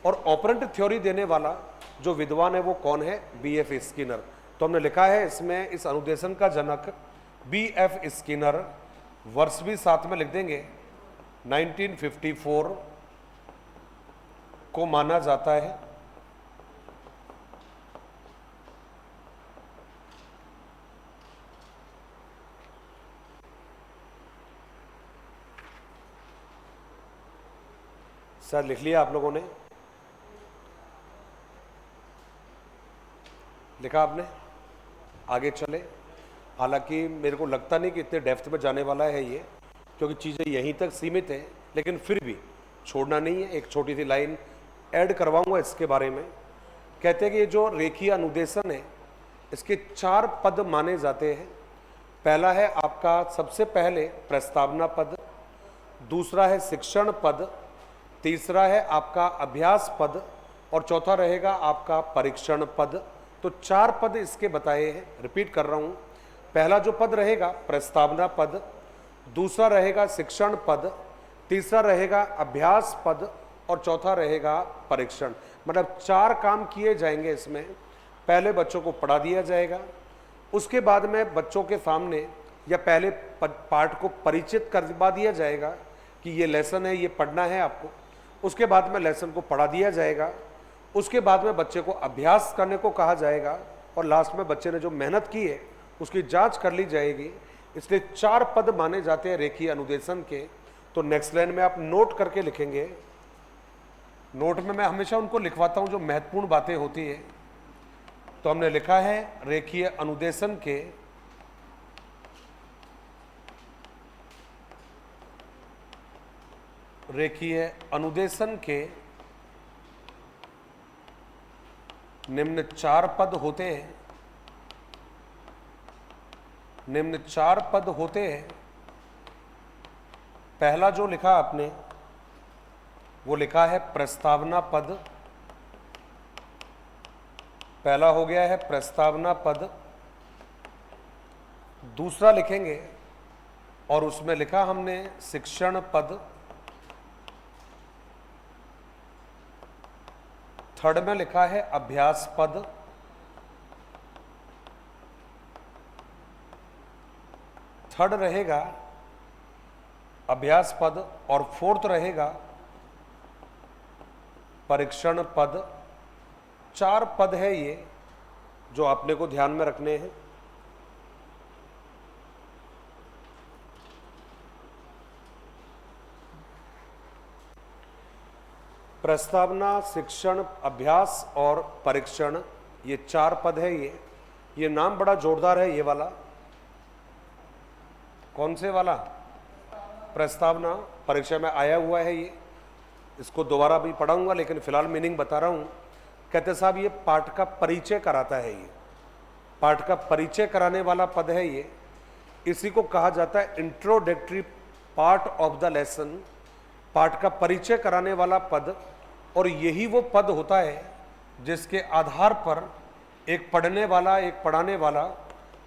और ऑपरेंट थ्योरी देने वाला जो विद्वान है वो कौन है? BF Skinner. तो हमने लिखा है इसमें इस अनुदेशन का जनक बीएफ स्किनर, वर्ष भी साथ में लिख देंगे, 1954 को माना जाता है। सर लिख लिया आप लोगों ने? लिखा आपने? आगे चले। हालांकि मेरे को लगता नहीं कि इतने डेप्थ में जाने वाला है ये, क्योंकि चीज़ें यहीं तक सीमित है, लेकिन फिर भी छोड़ना नहीं है। एक छोटी सी लाइन ऐड करवाऊंगा इसके बारे में। कहते हैं कि ये जो रेखीय अनुदेशन है इसके 4 पद माने जाते हैं। पहला है आपका सबसे पहले प्रस्तावना पद, दूसरा है शिक्षण पद, तीसरा है आपका अभ्यास पद, और चौथा रहेगा आपका परीक्षण पद। तो 4 पद इसके बताए हैं। रिपीट कर रहा हूं, पहला जो पद रहेगा प्रस्तावना पद, दूसरा रहेगा शिक्षण पद, तीसरा रहेगा अभ्यास पद, और चौथा रहेगा परीक्षण। मतलब 4 काम किए जाएंगे इसमें। पहले बच्चों को पढ़ा दिया जाएगा, उसके बाद में बच्चों के सामने या पहले पाठ को परिचित करवा दिया जाएगा कि ये लेसन है, ये पढ़ना है आपको। उसके बाद में लेसन को पढ़ा दिया जाएगा, उसके बाद में बच्चे को अभ्यास करने को कहा जाएगा, और लास्ट में बच्चे ने जो मेहनत की है उसकी जांच कर ली जाएगी। इसलिए 4 पद माने जाते हैं रेखीय अनुदेशन के। तो नेक्स्ट लाइन में आप नोट करके लिखेंगे। नोट में मैं हमेशा उनको लिखवाता हूं जो महत्वपूर्ण बातें होती है। तो हमने लिखा है रेखीय अनुदेशन के निम्न 4 पद होते हैं। निम्न 4 पद होते हैं। पहला जो लिखा आपने वो लिखा है प्रस्तावना पद। पहला हो गया है प्रस्तावना पद। दूसरा लिखेंगे और उसमें लिखा हमने शिक्षण पद। थर्ड में लिखा है अभ्यास पद। थर्ड रहेगा अभ्यास पद और फोर्थ रहेगा परीक्षण पद। 4 पद है ये जो आपने को ध्यान में रखने हैं। प्रस्तावना, शिक्षण, अभ्यास और परीक्षण, ये 4 पद है ये। ये नाम बड़ा जोरदार है, ये वाला कौन से वाला? प्रस्तावना। परीक्षा में आया हुआ है ये, इसको दोबारा भी पढ़ाऊंगा, लेकिन फिलहाल मीनिंग बता रहा हूं। कहते साहब ये पाठ का परिचय कराता है, ये पाठ का परिचय कराने वाला पद है ये। इसी को कहा जाता है introductory part of the lesson, पाठ का परिचय कराने वाला पद। और यही वो पद होता है जिसके आधार पर एक पढ़ने वाला, एक पढ़ाने वाला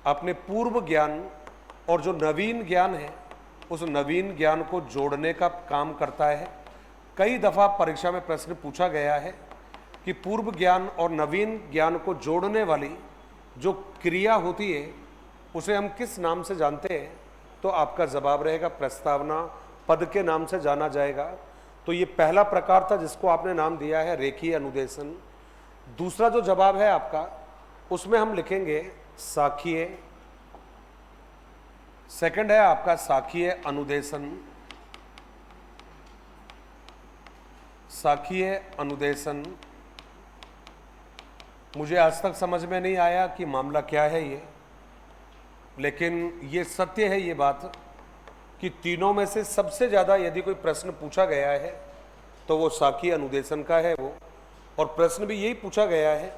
अपने पूर्व ज्ञान और जो नवीन ज्ञान है उस नवीन ज्ञान को जोड़ने का काम करता है। कई दफ़ा परीक्षा में प्रश्न पूछा गया है कि पूर्व ज्ञान और नवीन ज्ञान को जोड़ने वाली जो क्रिया होती है उसे हम किस नाम से जानते हैं? तो आपका जवाब रहेगा प्रस्तावना, पद के नाम से जाना जाएगा। तो ये पहला प्रकार था जिसको आपने नाम दिया है रेखीय अनुदेशन। दूसरा जो जवाब है आपका, उसमें हम लिखेंगे साखीय। सेकंड है आपका साखीय अनुदेशन। साखीय अनुदेशन मुझे आज तक समझ में नहीं आया कि मामला क्या है ये, लेकिन ये सत्य है ये बात कि तीनों में से सबसे ज़्यादा यदि कोई प्रश्न पूछा गया है तो वो साखीय अनुदेशन का है वो। और प्रश्न भी यही पूछा गया है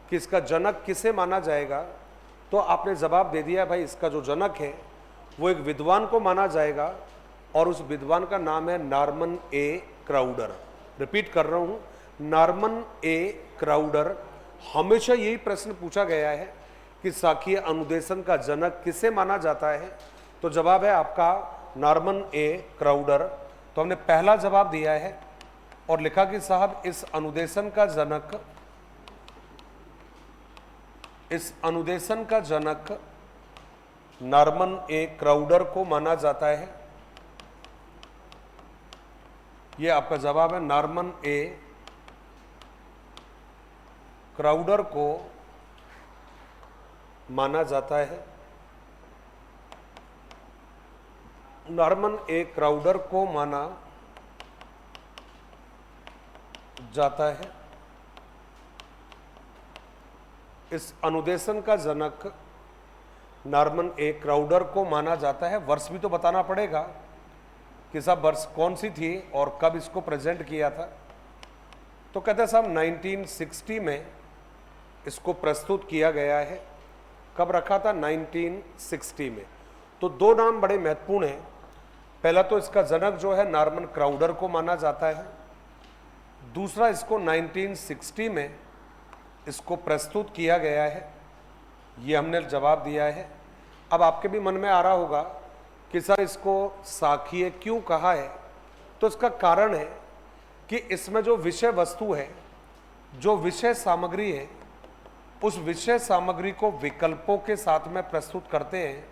कि इसका जनक किसे माना जाएगा, तो आपने जवाब दे दिया भाई इसका जो जनक है वो एक विद्वान को माना जाएगा और उस विद्वान का नाम है नॉर्मन ए क्राउडर। रिपीट कर रहा हूँ, नॉर्मन ए क्राउडर। हमेशा यही प्रश्न पूछा गया है कि साखीय अनुदेशन का जनक किसे माना जाता है, तो जवाब है आपका नॉर्मन ए क्राउडर। तो हमने पहला जवाब दिया है और लिखा कि साहब इस अनुदेशन का जनक नॉर्मन ए क्राउडर को माना जाता है। यह आपका जवाब है, नॉर्मन ए क्राउडर को माना जाता है। नॉर्मन ए क्राउडर को माना जाता है। इस अनुदेशन का जनक नॉर्मन ए क्राउडर को माना जाता है। वर्ष भी तो बताना पड़ेगा कि साहब वर्ष कौन सी थी और कब इसको प्रेजेंट किया था। तो कहते हैं साहब 1960 में इसको प्रस्तुत किया गया है। कब रखा था? 1960 में। तो दो नाम बड़े महत्वपूर्ण हैं। पहला तो इसका जनक जो है नॉर्मन क्राउडर को माना जाता है। दूसरा, इसको 1960 में इसको प्रस्तुत किया गया है, ये हमने जवाब दिया है। अब आपके भी मन में आ रहा होगा कि सर इसको साखीय क्यों कहा है, तो इसका कारण है कि इसमें जो विषय वस्तु है, जो विषय सामग्री है, उस विषय सामग्री को विकल्पों के साथ में प्रस्तुत करते हैं।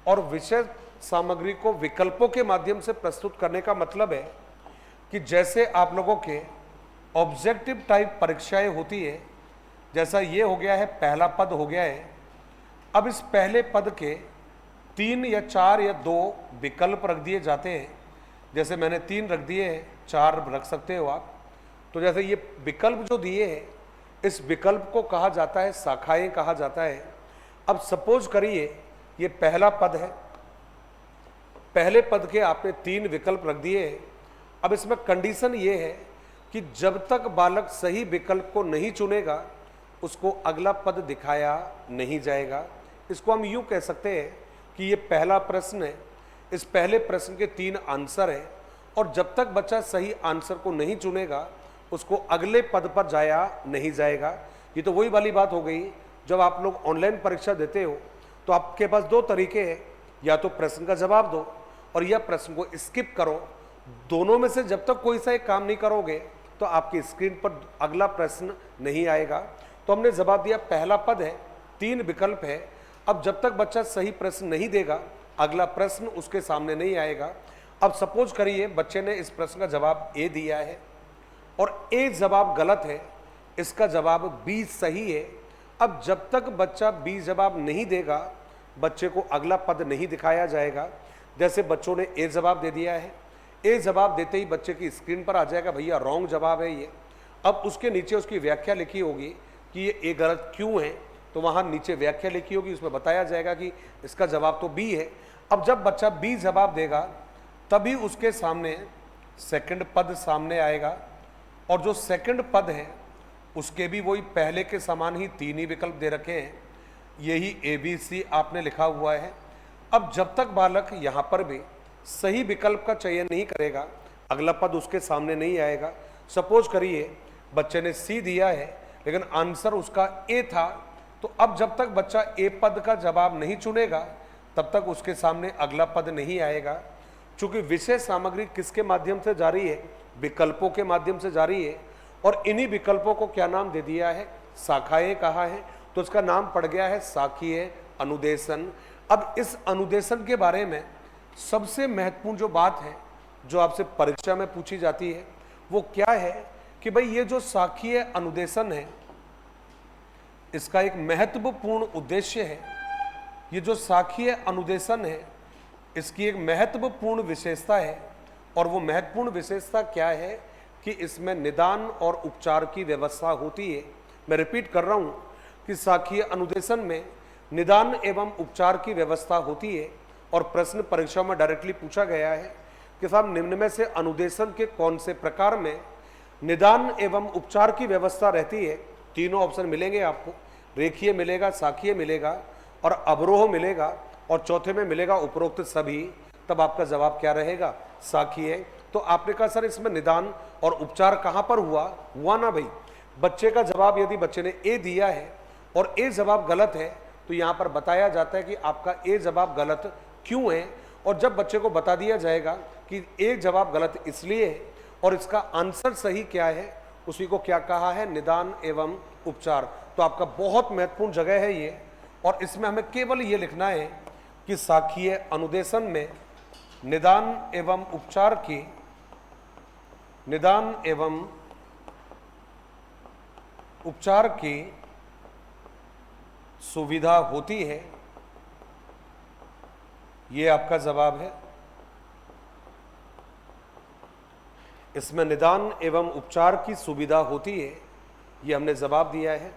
और विषय सामग्री को विकल्पों के माध्यम से प्रस्तुत करने का मतलब है कि जैसे आप लोगों के ऑब्जेक्टिव टाइप परीक्षाएं होती है, जैसा ये हो गया है, पहला पद हो गया है। अब इस पहले पद के 3 या 4 या 2 विकल्प रख दिए जाते हैं। जैसे मैंने 3 रख दिए हैं, 4 रख सकते हो आप। तो जैसे ये विकल्प जो दिए हैं, इस विकल्प को कहा जाता है शाखाएं कहा जाता है। अब सपोज करिए ये पहला पद है, पहले पद के आपने 3 विकल्प रख दिए हैं। अब इसमें कंडीशन ये है कि जब तक बालक सही विकल्प को नहीं चुनेगा उसको अगला पद दिखाया नहीं जाएगा। इसको हम यूं कह सकते हैं कि ये पहला प्रश्न है, इस पहले प्रश्न के 3 आंसर हैं और जब तक बच्चा सही आंसर को नहीं चुनेगा उसको अगले पद पर जाया नहीं जाएगा। ये तो वही वाली बात हो गई, जब आप लोग ऑनलाइन परीक्षा देते हो तो आपके पास 2 तरीके हैं, या तो प्रश्न का जवाब दो और या प्रश्न को स्किप करो। दोनों में से जब तक कोई सा एक काम नहीं करोगे तो आपकी स्क्रीन पर अगला प्रश्न नहीं आएगा। तो हमने जवाब दिया पहला पद है, 3 विकल्प है। अब जब तक बच्चा सही प्रश्न नहीं देगा अगला प्रश्न उसके सामने नहीं आएगा। अब सपोज करिए बच्चे ने इस प्रश्न का जवाब ए दिया है और ए जवाब गलत है, इसका जवाब बी सही है। अब जब तक बच्चा बी जवाब नहीं देगा बच्चे को अगला पद नहीं दिखाया जाएगा। जैसे बच्चों ने ए जवाब दे दिया है, ए जवाब देते ही बच्चे की स्क्रीन पर आ जाएगा भैया रॉन्ग जवाब है ये। अब उसके नीचे उसकी व्याख्या लिखी होगी कि ये ए गलत क्यों है, तो वहाँ नीचे व्याख्या लिखी होगी, उसमें बताया जाएगा कि इसका जवाब तो बी है। अब जब बच्चा बी जवाब देगा तभी उसके सामने सेकंड पद सामने आएगा, और जो सेकंड पद है उसके भी वही पहले के समान ही 3 ही विकल्प दे रखे हैं, यही ए बी सी आपने लिखा हुआ है। अब जब तक बालक यहाँ पर भी सही विकल्प का चयन नहीं करेगा, अगला पद उसके सामने नहीं आएगा। सपोज करिए बच्चे ने सी दिया है लेकिन आंसर उसका ए था, तो अब जब तक बच्चा ए पद का जवाब नहीं चुनेगा तब तक उसके सामने अगला पद नहीं आएगा। चूंकि विषय सामग्री किसके माध्यम से जारी है, विकल्पों के माध्यम से जारी है, और इन्हीं विकल्पों को क्या नाम दे दिया है, शाखाएं कहा है, तो इसका नाम पड़ गया है शाखीय अनुदेशन। अब इस अनुदेशन के बारे में सबसे महत्वपूर्ण जो बात है जो आपसे परीक्षा में पूछी जाती है वो क्या है कि भाई ये जो शाखीय अनुदेशन है इसका एक महत्वपूर्ण उद्देश्य है। ये जो शाखीय अनुदेशन है इसकी एक महत्वपूर्ण विशेषता है, और वो महत्वपूर्ण विशेषता क्या है कि इसमें निदान और उपचार की व्यवस्था होती है। मैं रिपीट कर रहा हूं कि शाखीय अनुदेशन में निदान एवं उपचार की व्यवस्था होती है, और प्रश्न परीक्षा में डायरेक्टली पूछा गया है कि साहब निम्न में से अनुदेशन के कौन से प्रकार में निदान एवं उपचार की व्यवस्था रहती है। तीनों ऑप्शन मिलेंगे आपको, रेखीय मिलेगा, शाखीय मिलेगा और अवरोह मिलेगा, और चौथे में मिलेगा उपरोक्त सभी। तब आपका जवाब क्या रहेगा, शाखीय। तो आपने कहा सर इसमें निदान और उपचार कहां पर हुआ ना भाई, बच्चे का जवाब यदि बच्चे ने ए दिया है और ए जवाब गलत है तो यहां पर बताया जाता है कि आपका ए जवाब गलत क्यों है, और जब बच्चे को बता दिया जाएगा कि ए जवाब गलत इसलिए है और इसका आंसर सही क्या है, उसी को क्या कहा है, निदान एवं उपचार। तो आपका बहुत महत्वपूर्ण जगह है ये, और इसमें हमें केवल ये लिखना है कि शाखीय अनुदेशन में निदान एवं उपचार की सुविधा होती है। ये आपका जवाब है। इसमें निदान एवं उपचार की सुविधा होती है, ये हमने जवाब दिया है।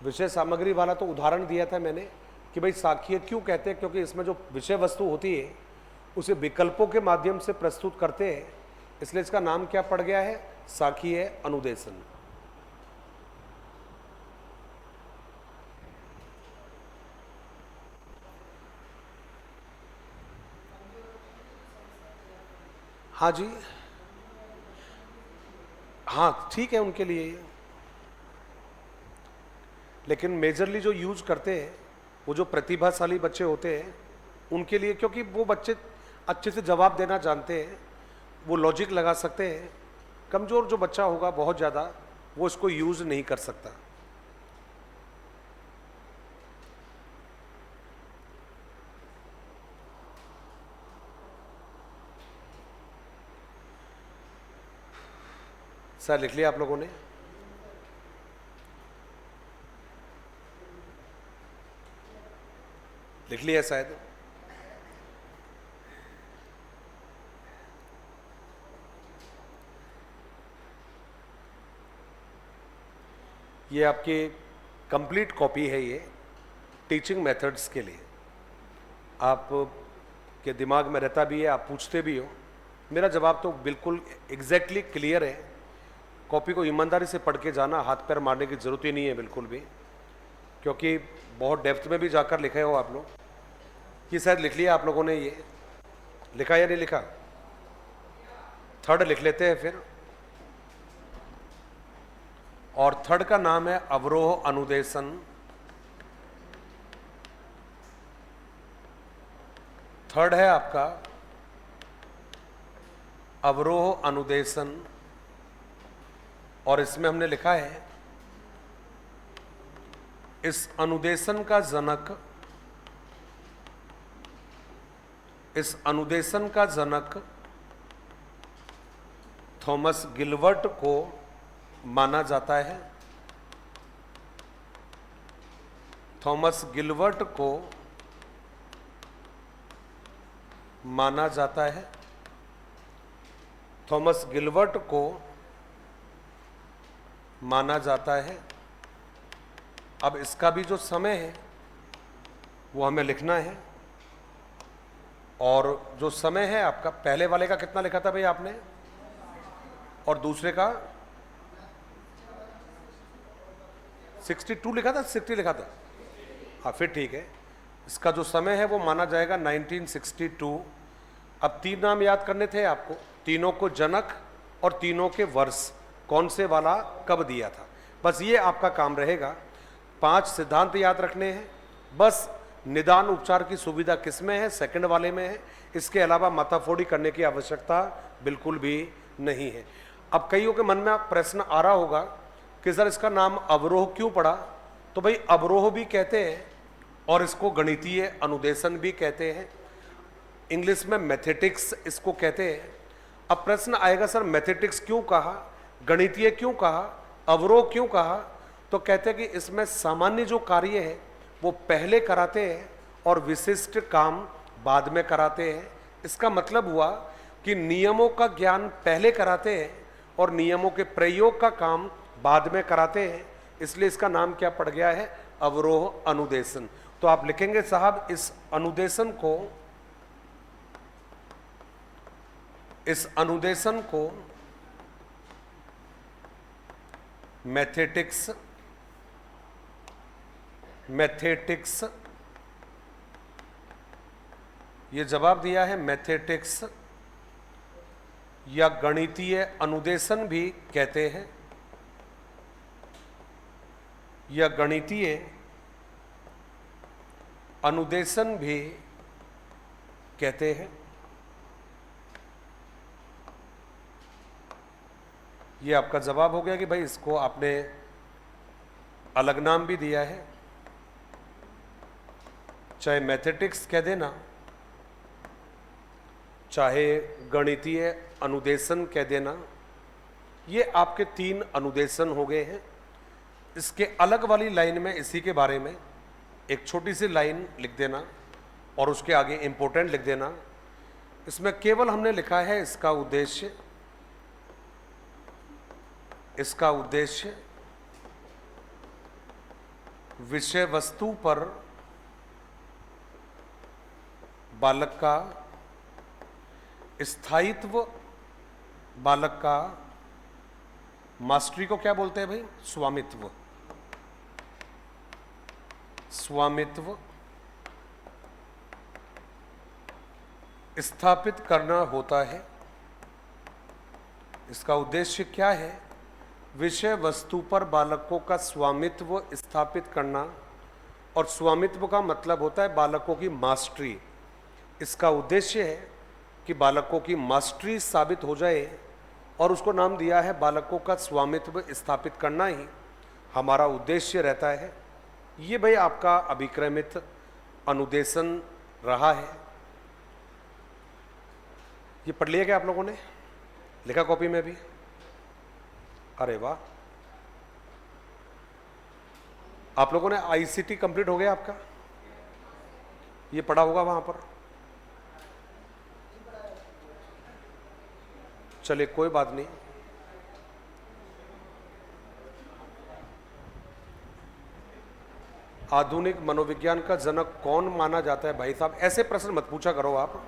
विषय सामग्री वाला तो उदाहरण दिया था मैंने कि भाई शाखीय क्यों कहते हैं, क्योंकि इसमें जो विषय वस्तु होती है उसे विकल्पों के माध्यम से प्रस्तुत करते हैं, इसलिए इसका नाम क्या पड़ गया है, शाखीय अनुदेशन। हाँ जी, हाँ ठीक है उनके लिए, लेकिन मेजरली जो यूज करते हैं वो जो प्रतिभाशाली बच्चे होते हैं उनके लिए, क्योंकि वो बच्चे अच्छे से जवाब देना जानते हैं, वो लॉजिक लगा सकते हैं। कमज़ोर जो बच्चा होगा बहुत ज़्यादा, वो इसको यूज़ नहीं कर सकता। सर लिख लिया आप लोगों ने? लिख लिया शायद। ये आपकी कंप्लीट कॉपी है, ये टीचिंग मेथड्स के लिए आप के दिमाग में रहता भी है, आप पूछते भी हो। मेरा जवाब तो बिल्कुल एग्जैक्टली क्लियर है। कॉपी को ईमानदारी से पढ़ के जाना, हाथ पैर मारने की जरूरत ही नहीं है बिल्कुल भी, क्योंकि बहुत डेप्थ में भी जाकर लिखे हो आप लोग। ये शायद लिख लिया आप लोगों ने, ये लिखा या नहीं लिखा? थर्ड लिख लेते हैं फिर, और थर्ड का नाम है अवरोह अनुदेशन। थर्ड है आपका अवरोह अनुदेशन, और इसमें हमने लिखा है इस अनुदेशन का जनक थॉमस गिलबर्ट को माना जाता है। थॉमस गिलबर्ट को माना जाता है। थॉमस गिलबर्ट को माना जाता है। अब इसका भी जो समय है वो हमें लिखना है, और जो समय है आपका, पहले वाले का कितना लिखा था भाई आपने, और दूसरे का 62 लिखा था, 60 लिखा था? हाँ, फिर ठीक है। इसका जो समय है वो माना जाएगा 1962। अब 3 नाम याद करने थे आपको, तीनों को जनक और तीनों के वर्ष कौन से वाला कब दिया था, बस ये आपका काम रहेगा। 5 सिद्धांत याद रखने हैं, बस निदान उपचार की सुविधा किस में है, सेकंड वाले में है। इसके अलावा माथाफोड़ी करने की आवश्यकता बिल्कुल भी नहीं है। अब कईयों के मन में प्रश्न आ रहा होगा कि सर इसका नाम अवरोह क्यों पड़ा? तो भाई अवरोह भी कहते हैं और इसको गणितीय अनुदेशन भी कहते हैं, इंग्लिश में मैथेटिक्स इसको कहते हैं। अब प्रश्न आएगा सर मैथेटिक्स क्यों कहा, गणितीय क्यों कहा, अवरोह क्यों कहा? तो कहते हैं कि इसमें सामान्य जो कार्य है वो पहले कराते हैं और विशिष्ट काम बाद में कराते हैं। इसका मतलब हुआ कि नियमों का ज्ञान पहले कराते हैं और नियमों के प्रयोग का काम बाद में कराते हैं, इसलिए इसका नाम क्या पड़ गया है, अवरोह अनुदेशन। तो आप लिखेंगे साहब इस अनुदेशन को मैथेटिक्स, ये जवाब दिया है मैथेटिक्स या गणितीय अनुदेशन भी कहते हैं, या गणितीय अनुदेशन भी कहते हैं। ये आपका जवाब हो गया कि भाई इसको आपने अलग नाम भी दिया है, चाहे मैथेटिक्स कह देना, चाहे गणितीय अनुदेशन कह देना। ये आपके 3 अनुदेशन हो गए हैं। इसके अलग वाली लाइन में इसी के बारे में एक छोटी सी लाइन लिख देना और उसके आगे इंपॉर्टेंट लिख देना। इसमें केवल हमने लिखा है इसका उद्देश्य विषय वस्तु पर बालक का स्थायित्व, बालक का मास्टरी को क्या बोलते हैं भाई, स्वामित्व स्थापित करना होता है। इसका उद्देश्य क्या है, विषय वस्तु पर बालकों का स्वामित्व स्थापित करना, और स्वामित्व का मतलब होता है बालकों की मास्टरी। इसका उद्देश्य है कि बालकों की मास्टरी साबित हो जाए, और उसको नाम दिया है बालकों का स्वामित्व स्थापित करना ही हमारा उद्देश्य रहता है। ये भाई आपका अभिक्रमित अनुदेशन रहा है। ये पढ़ लिया क्या आप लोगों ने, लिखा कॉपी में भी? अरे वाह, आप लोगों ने आईसीटी कंप्लीट हो गया आपका, ये पढ़ा होगा वहां पर। चलिए कोई बात नहीं। आधुनिक मनोविज्ञान का जनक कौन माना जाता है? भाई साहब ऐसे प्रश्न मत पूछा करो आप,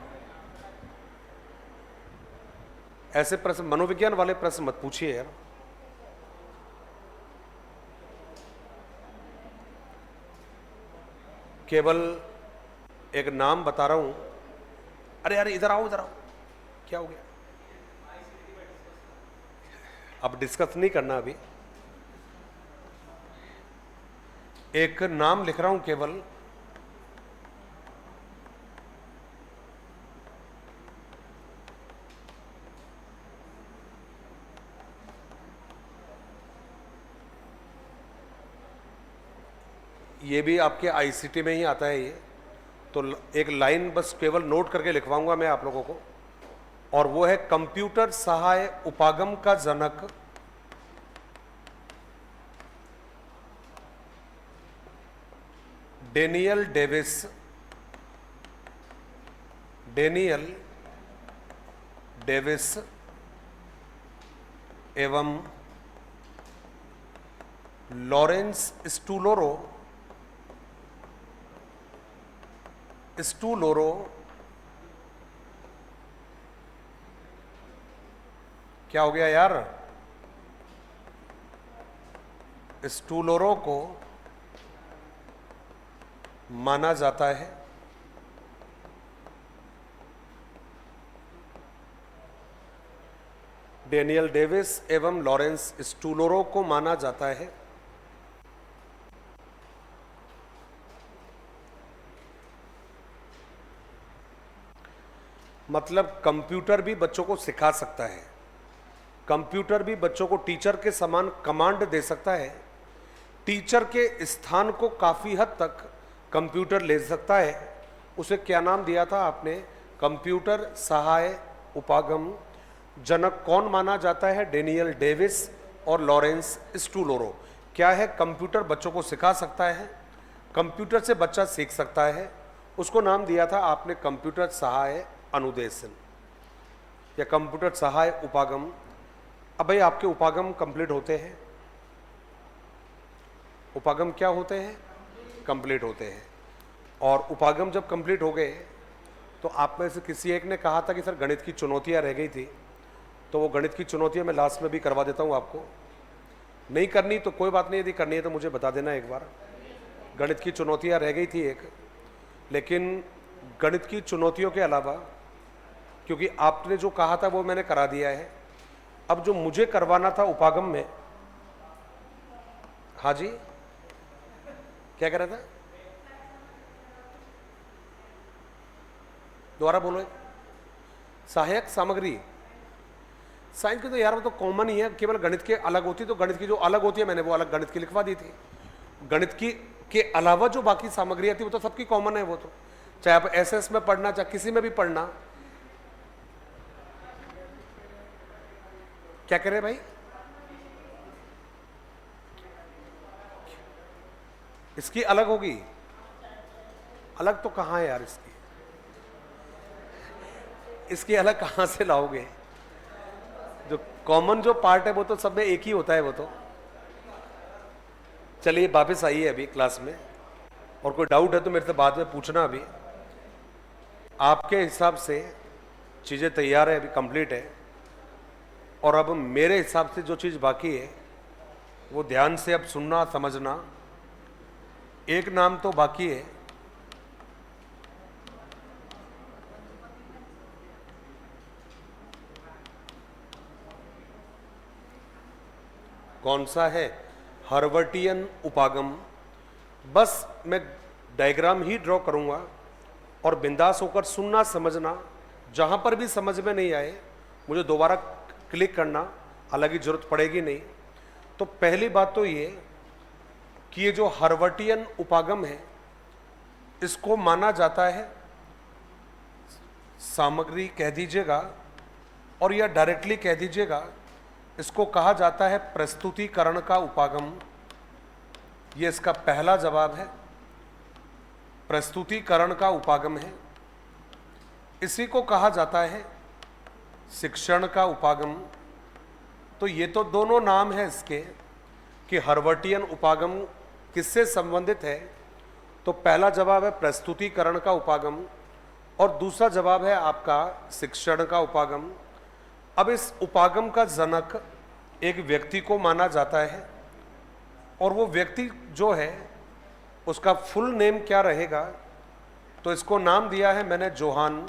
ऐसे प्रश्न मनोविज्ञान वाले प्रश्न मत पूछिए यार। केवल एक नाम बता रहा हूं। अरे अरे इधर आओ, क्या हो गया? अब डिस्कस नहीं करना अभी, एक नाम लिख रहा हूं केवल। ये भी आपके आईसीटी में ही आता है ये, तो एक लाइन बस केवल नोट करके लिखवाऊंगा मैं आप लोगों को, और वो है कंप्यूटर सहाय उपागम का जनक डेनियल डेविस एवं लॉरेंस स्टूलोरो क्या हो गया यार, स्टूलोरो को माना जाता है डेनियल डेविस एवं लॉरेंस स्टूलोरो को माना जाता है मतलब कंप्यूटर भी बच्चों को सिखा सकता है, कंप्यूटर भी बच्चों को टीचर के समान कमांड दे सकता है, टीचर के स्थान को काफ़ी हद तक कंप्यूटर ले सकता है। उसे क्या नाम दिया था आपने, कंप्यूटर सहाय उपागम जनक कौन माना जाता है, डेनियल डेविस और लॉरेंस स्टूलोरो। क्या है, कंप्यूटर बच्चों को सिखा सकता है, कंप्यूटर से बच्चा सीख सकता है, उसको नाम दिया था आपने कंप्यूटर सहाय अनुदेशन या कंप्यूटर सहाय उपागम। अब भाई आपके उपागम कंप्लीट होते हैं, उपागम क्या होते हैं, कंप्लीट होते हैं। और उपागम जब कंप्लीट हो गए तो आप में से किसी एक ने कहा था कि सर गणित की चुनौतियां रह गई थी, तो वो गणित की चुनौतियां मैं लास्ट में भी करवा देता हूं आपको। नहीं करनी तो कोई बात नहीं, यदि करनी है तो मुझे बता देना एक बार। गणित की चुनौतियां रह गई थी एक, लेकिन गणित की चुनौतियों के अलावा क्योंकि आपने जो कहा था वो मैंने करा दिया है, अब जो मुझे करवाना था उपागम में, हाँ जी क्या कह रहा था, दोबारा बोलो। सहायक सामग्री साइंस की तो यार वो तो कॉमन ही है, केवल गणित के अलग होती, तो गणित की जो अलग होती है मैंने वो अलग गणित की लिखवा दी थी। गणित की के अलावा जो बाकी सामग्री आती है वो तो सबकी कॉमन है, वो तो चाहे आप एसएस में पढ़ना चाहे किसी में भी पढ़ना। क्या कह रहे भाई, इसकी अलग होगी, अलग तो कहां है यार, इसकी अलग कहां से लाओगे, जो कॉमन जो पार्ट है वो तो सब में एक ही होता है वो तो। चलिए वापस आइए अभी क्लास में, और कोई डाउट है तो मेरे से बाद में पूछना। अभी आपके हिसाब से चीज़ें तैयार है, अभी कंप्लीट है, और अब मेरे हिसाब से जो चीज़ बाकी है वो ध्यान से अब सुनना समझना। एक नाम तो बाकी है, कौन सा है, हर्वर्टियन उपागम। बस मैं डायग्राम ही ड्रॉ करूंगा और बिंदास होकर सुनना समझना। जहां पर भी समझ में नहीं आए मुझे दोबारा क्लिक करना, हालांकि जरूरत पड़ेगी नहीं। तो पहली बात तो ये कि ये जो हर्वर्टियन उपागम है इसको माना जाता है सामग्री कह दीजिएगा, और या डायरेक्टली कह दीजिएगा, इसको कहा जाता है प्रस्तुतिकरण का उपागम। ये इसका पहला जवाब है, प्रस्तुतिकरण का उपागम है। इसी को कहा जाता है शिक्षण का उपागम। तो ये तो दोनों नाम है इसके कि हर्वर्टियन उपागम किससे संबंधित है। तो पहला जवाब है प्रस्तुतिकरण का उपागम और दूसरा जवाब है आपका शिक्षण का उपागम। अब इस उपागम का जनक एक व्यक्ति को माना जाता है, और वो व्यक्ति जो है उसका फुल नेम क्या रहेगा, तो इसको नाम दिया है मैंने जोहान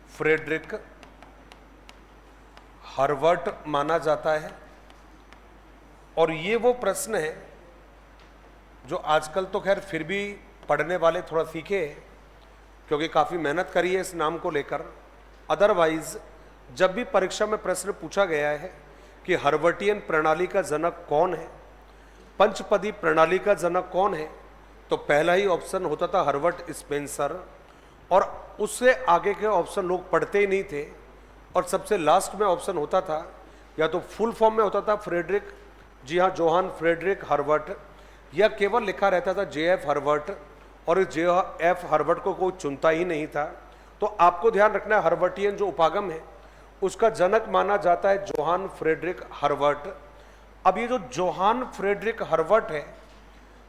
फ्रेडरिक हर्वर्ट माना जाता है। और ये वो प्रश्न है जो आजकल तो खैर फिर भी पढ़ने वाले थोड़ा सीखे, क्योंकि काफ़ी मेहनत करी है इस नाम को लेकर। अदरवाइज जब भी परीक्षा में प्रश्न पूछा गया है कि हर्वर्टियन प्रणाली का जनक कौन है, पंचपदी प्रणाली का जनक कौन है, तो पहला ही ऑप्शन होता था हर्वर्ट स्पेंसर, और उससे आगे के ऑप्शन लोग पढ़ते ही नहीं थे। और सबसे लास्ट में ऑप्शन होता था या तो फुल फॉर्म में होता था फ्रेडरिक, जी हाँ जोहान फ्रेडरिक हर्वर्ट, या केवल लिखा रहता था JF हर्वर्ट, और इस JF हर्वर्ट को कोई चुनता ही नहीं था। तो आपको ध्यान रखना है हर्वर्टियन जो उपागम है उसका जनक माना जाता है जोहान फ्रेडरिक हर्वर्ट। अब ये जो जोहान फ्रेडरिक हर्वर्ट है,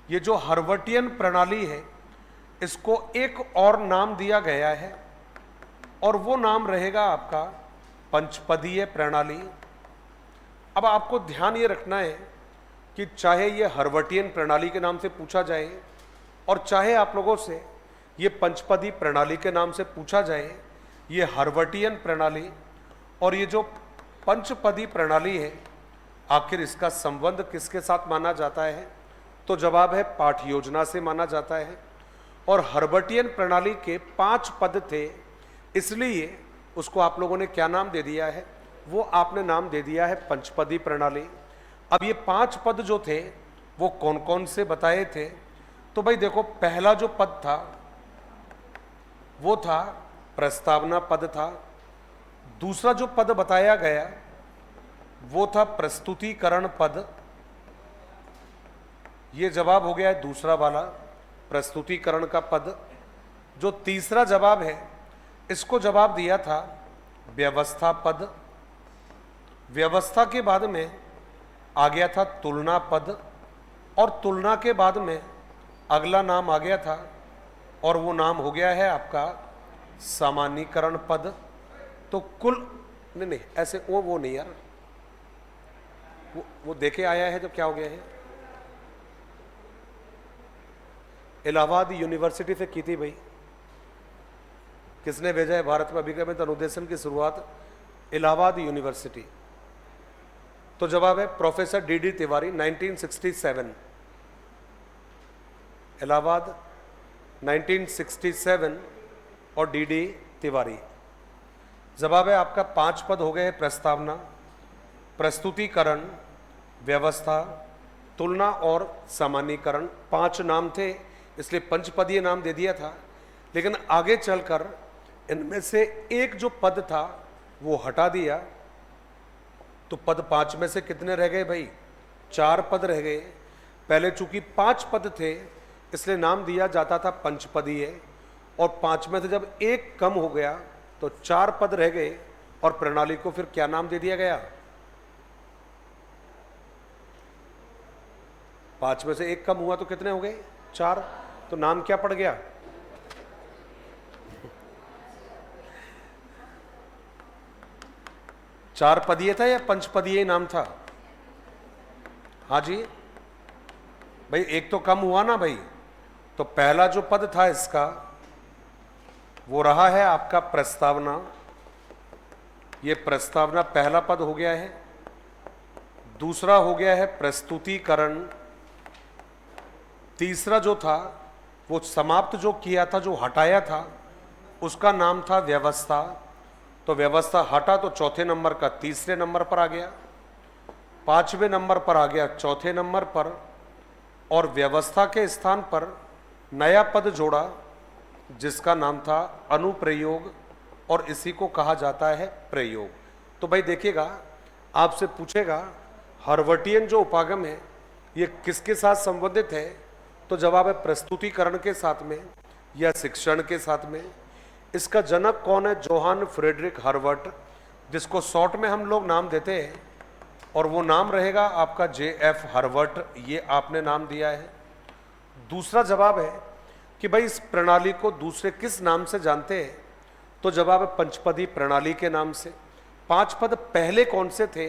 ये जो हर्वर्टियन प्रणाली है, इसको एक और नाम दिया गया है और वो नाम रहेगा आपका पंचपदीय प्रणाली। अब आपको ध्यान ये रखना है कि चाहे ये हर्वर्टियन प्रणाली के नाम से पूछा जाए और चाहे आप लोगों से ये पंचपदी प्रणाली के नाम से पूछा जाए, ये हर्वर्टियन प्रणाली और ये जो पंचपदी प्रणाली है, आखिर इसका संबंध किसके साथ माना जाता है? तो जवाब है पाठ योजना से माना जाता है। और हर्वर्टियन प्रणाली के 5 पद थे, इसलिए उसको आप लोगों ने क्या नाम दे दिया है? वो आपने नाम दे दिया है पंचपदी प्रणाली। अब ये 5 पद जो थे वो कौन कौन से बताए थे? तो भाई देखो, पहला जो पद था वो था प्रस्तावना पद था। दूसरा जो पद बताया गया वो था प्रस्तुतिकरण पद। ये जवाब हो गया है दूसरा वाला, प्रस्तुतिकरण का पद। जो तीसरा जवाब है, इसको जवाब दिया था व्यवस्था पद। व्यवस्था के बाद में आ गया था तुलना पद और तुलना के बाद में अगला नाम आ गया था और वो नाम हो गया है आपका सामान्यीकरण पद। तो कुल नहीं ऐसे वो नहीं यार, वो देखे आया है जब क्या हो गया है। इलाहाबाद यूनिवर्सिटी से की थी भाई, किसने भेजा है भारत में अभिगमित अनुदेशन की शुरुआत? इलाहाबाद यूनिवर्सिटी। तो जवाब है प्रोफेसर डी तिवारी 1967। इलाहाबाद 1967 और डी तिवारी। जवाब है आपका 5 पद हो गए, प्रस्तावना, प्रस्तुतिकरण, व्यवस्था, तुलना और सामान्यीकरण। 5 नाम थे, इसलिए पंचपदीय नाम दे दिया था। लेकिन आगे चलकर इनमें से एक जो पद था वो हटा दिया, तो पद 5 में से कितने रह गए भाई? 4 पद रह गए। पहले चूंकि 5 पद थे इसलिए नाम दिया जाता था पंचपदीय, और 5 में से जब एक कम हो गया तो 4 पद रह गए और प्रणाली को फिर क्या नाम दे दिया गया? 5 में से एक कम हुआ तो कितने हो गए? 4। तो नाम क्या पड़ गया? चार पदीय था या पंचपदीय नाम था? हाँ जी भाई, एक तो कम हुआ ना भाई। तो पहला जो पद था इसका वो रहा है आपका प्रस्तावना। ये प्रस्तावना पहला पद हो गया है। दूसरा हो गया है प्रस्तुतिकरण। तीसरा जो था वो समाप्त जो किया था, जो हटाया था, उसका नाम था व्यवस्था। तो व्यवस्था हटा तो चौथे नंबर का तीसरे नंबर पर आ गया, 5वें नंबर पर आ गया चौथे नंबर पर, और व्यवस्था के स्थान पर नया पद जोड़ा जिसका नाम था अनुप्रयोग, और इसी को कहा जाता है प्रयोग। तो भाई देखिएगा, आपसे पूछेगा हर्वर्टियन जो उपागम है ये किसके साथ संबंधित है? तो जवाब है प्रस्तुतिकरण के साथ में या शिक्षण के साथ में। इसका जनक कौन है? जोहान फ्रेडरिक हर्वर्ट, जिसको शॉर्ट में हम लोग नाम देते हैं, और वो नाम रहेगा आपका JF हर्वर्ट। ये आपने नाम दिया है। दूसरा जवाब है कि भाई इस प्रणाली को दूसरे किस नाम से जानते हैं? तो जवाब है पंचपदी प्रणाली के नाम से। 5 पद पहले कौन से थे?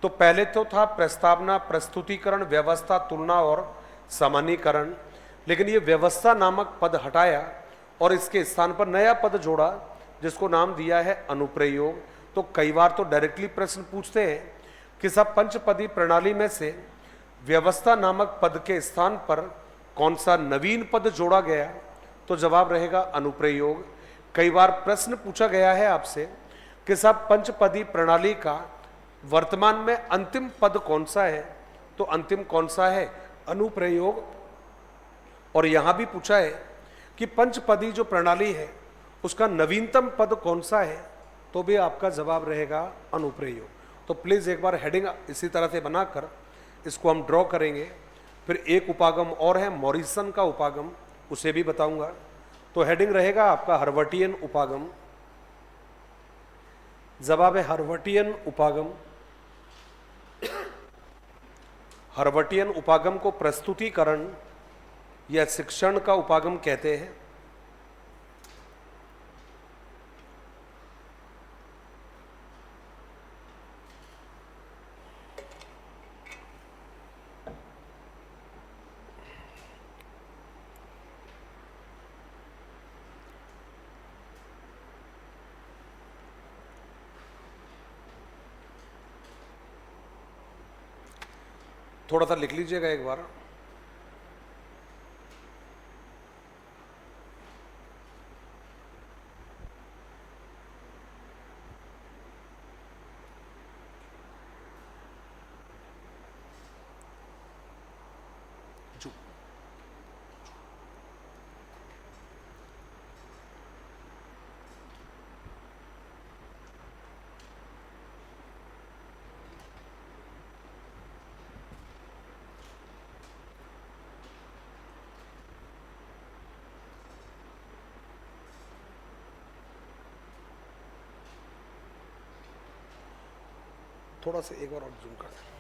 तो पहले तो था प्रस्तावना, प्रस्तुतिकरण, व्यवस्था, तुलना और सामान्यीकरण। लेकिन ये व्यवस्था नामक पद हटाया और इसके स्थान पर नया पद जोड़ा जिसको नाम दिया है अनुप्रयोग। तो कई बार तो डायरेक्टली प्रश्न पूछते हैं कि सब पंचपदी प्रणाली में से व्यवस्था नामक पद के स्थान पर कौन सा नवीन पद जोड़ा गया? तो जवाब रहेगा अनुप्रयोग। कई बार प्रश्न पूछा गया है आपसे कि सब पंचपदी प्रणाली का वर्तमान में अंतिम पद कौन सा है? तो अंतिम कौन सा है? अनुप्रयोग। और यहां भी पूछा है कि पंचपदी जो प्रणाली है उसका नवीनतम पद कौन सा है? तो भी आपका जवाब रहेगा अनुप्रयोग। तो प्लीज एक बार हेडिंग इसी तरह से बनाकर इसको हम ड्रॉ करेंगे। फिर एक उपागम और है मॉरिसन का उपागम, उसे भी बताऊंगा। तो हेडिंग रहेगा आपका हर्वर्टियन उपागम। जवाब है हर्वटियन उपागम। हर्वटियन उपागम को प्रस्तुतिकरण या शिक्षण का उपागम कहते हैं। थोड़ा सा लिख लीजिएगा एक बार। थोड़ा सा एक बार और जूम कर दें।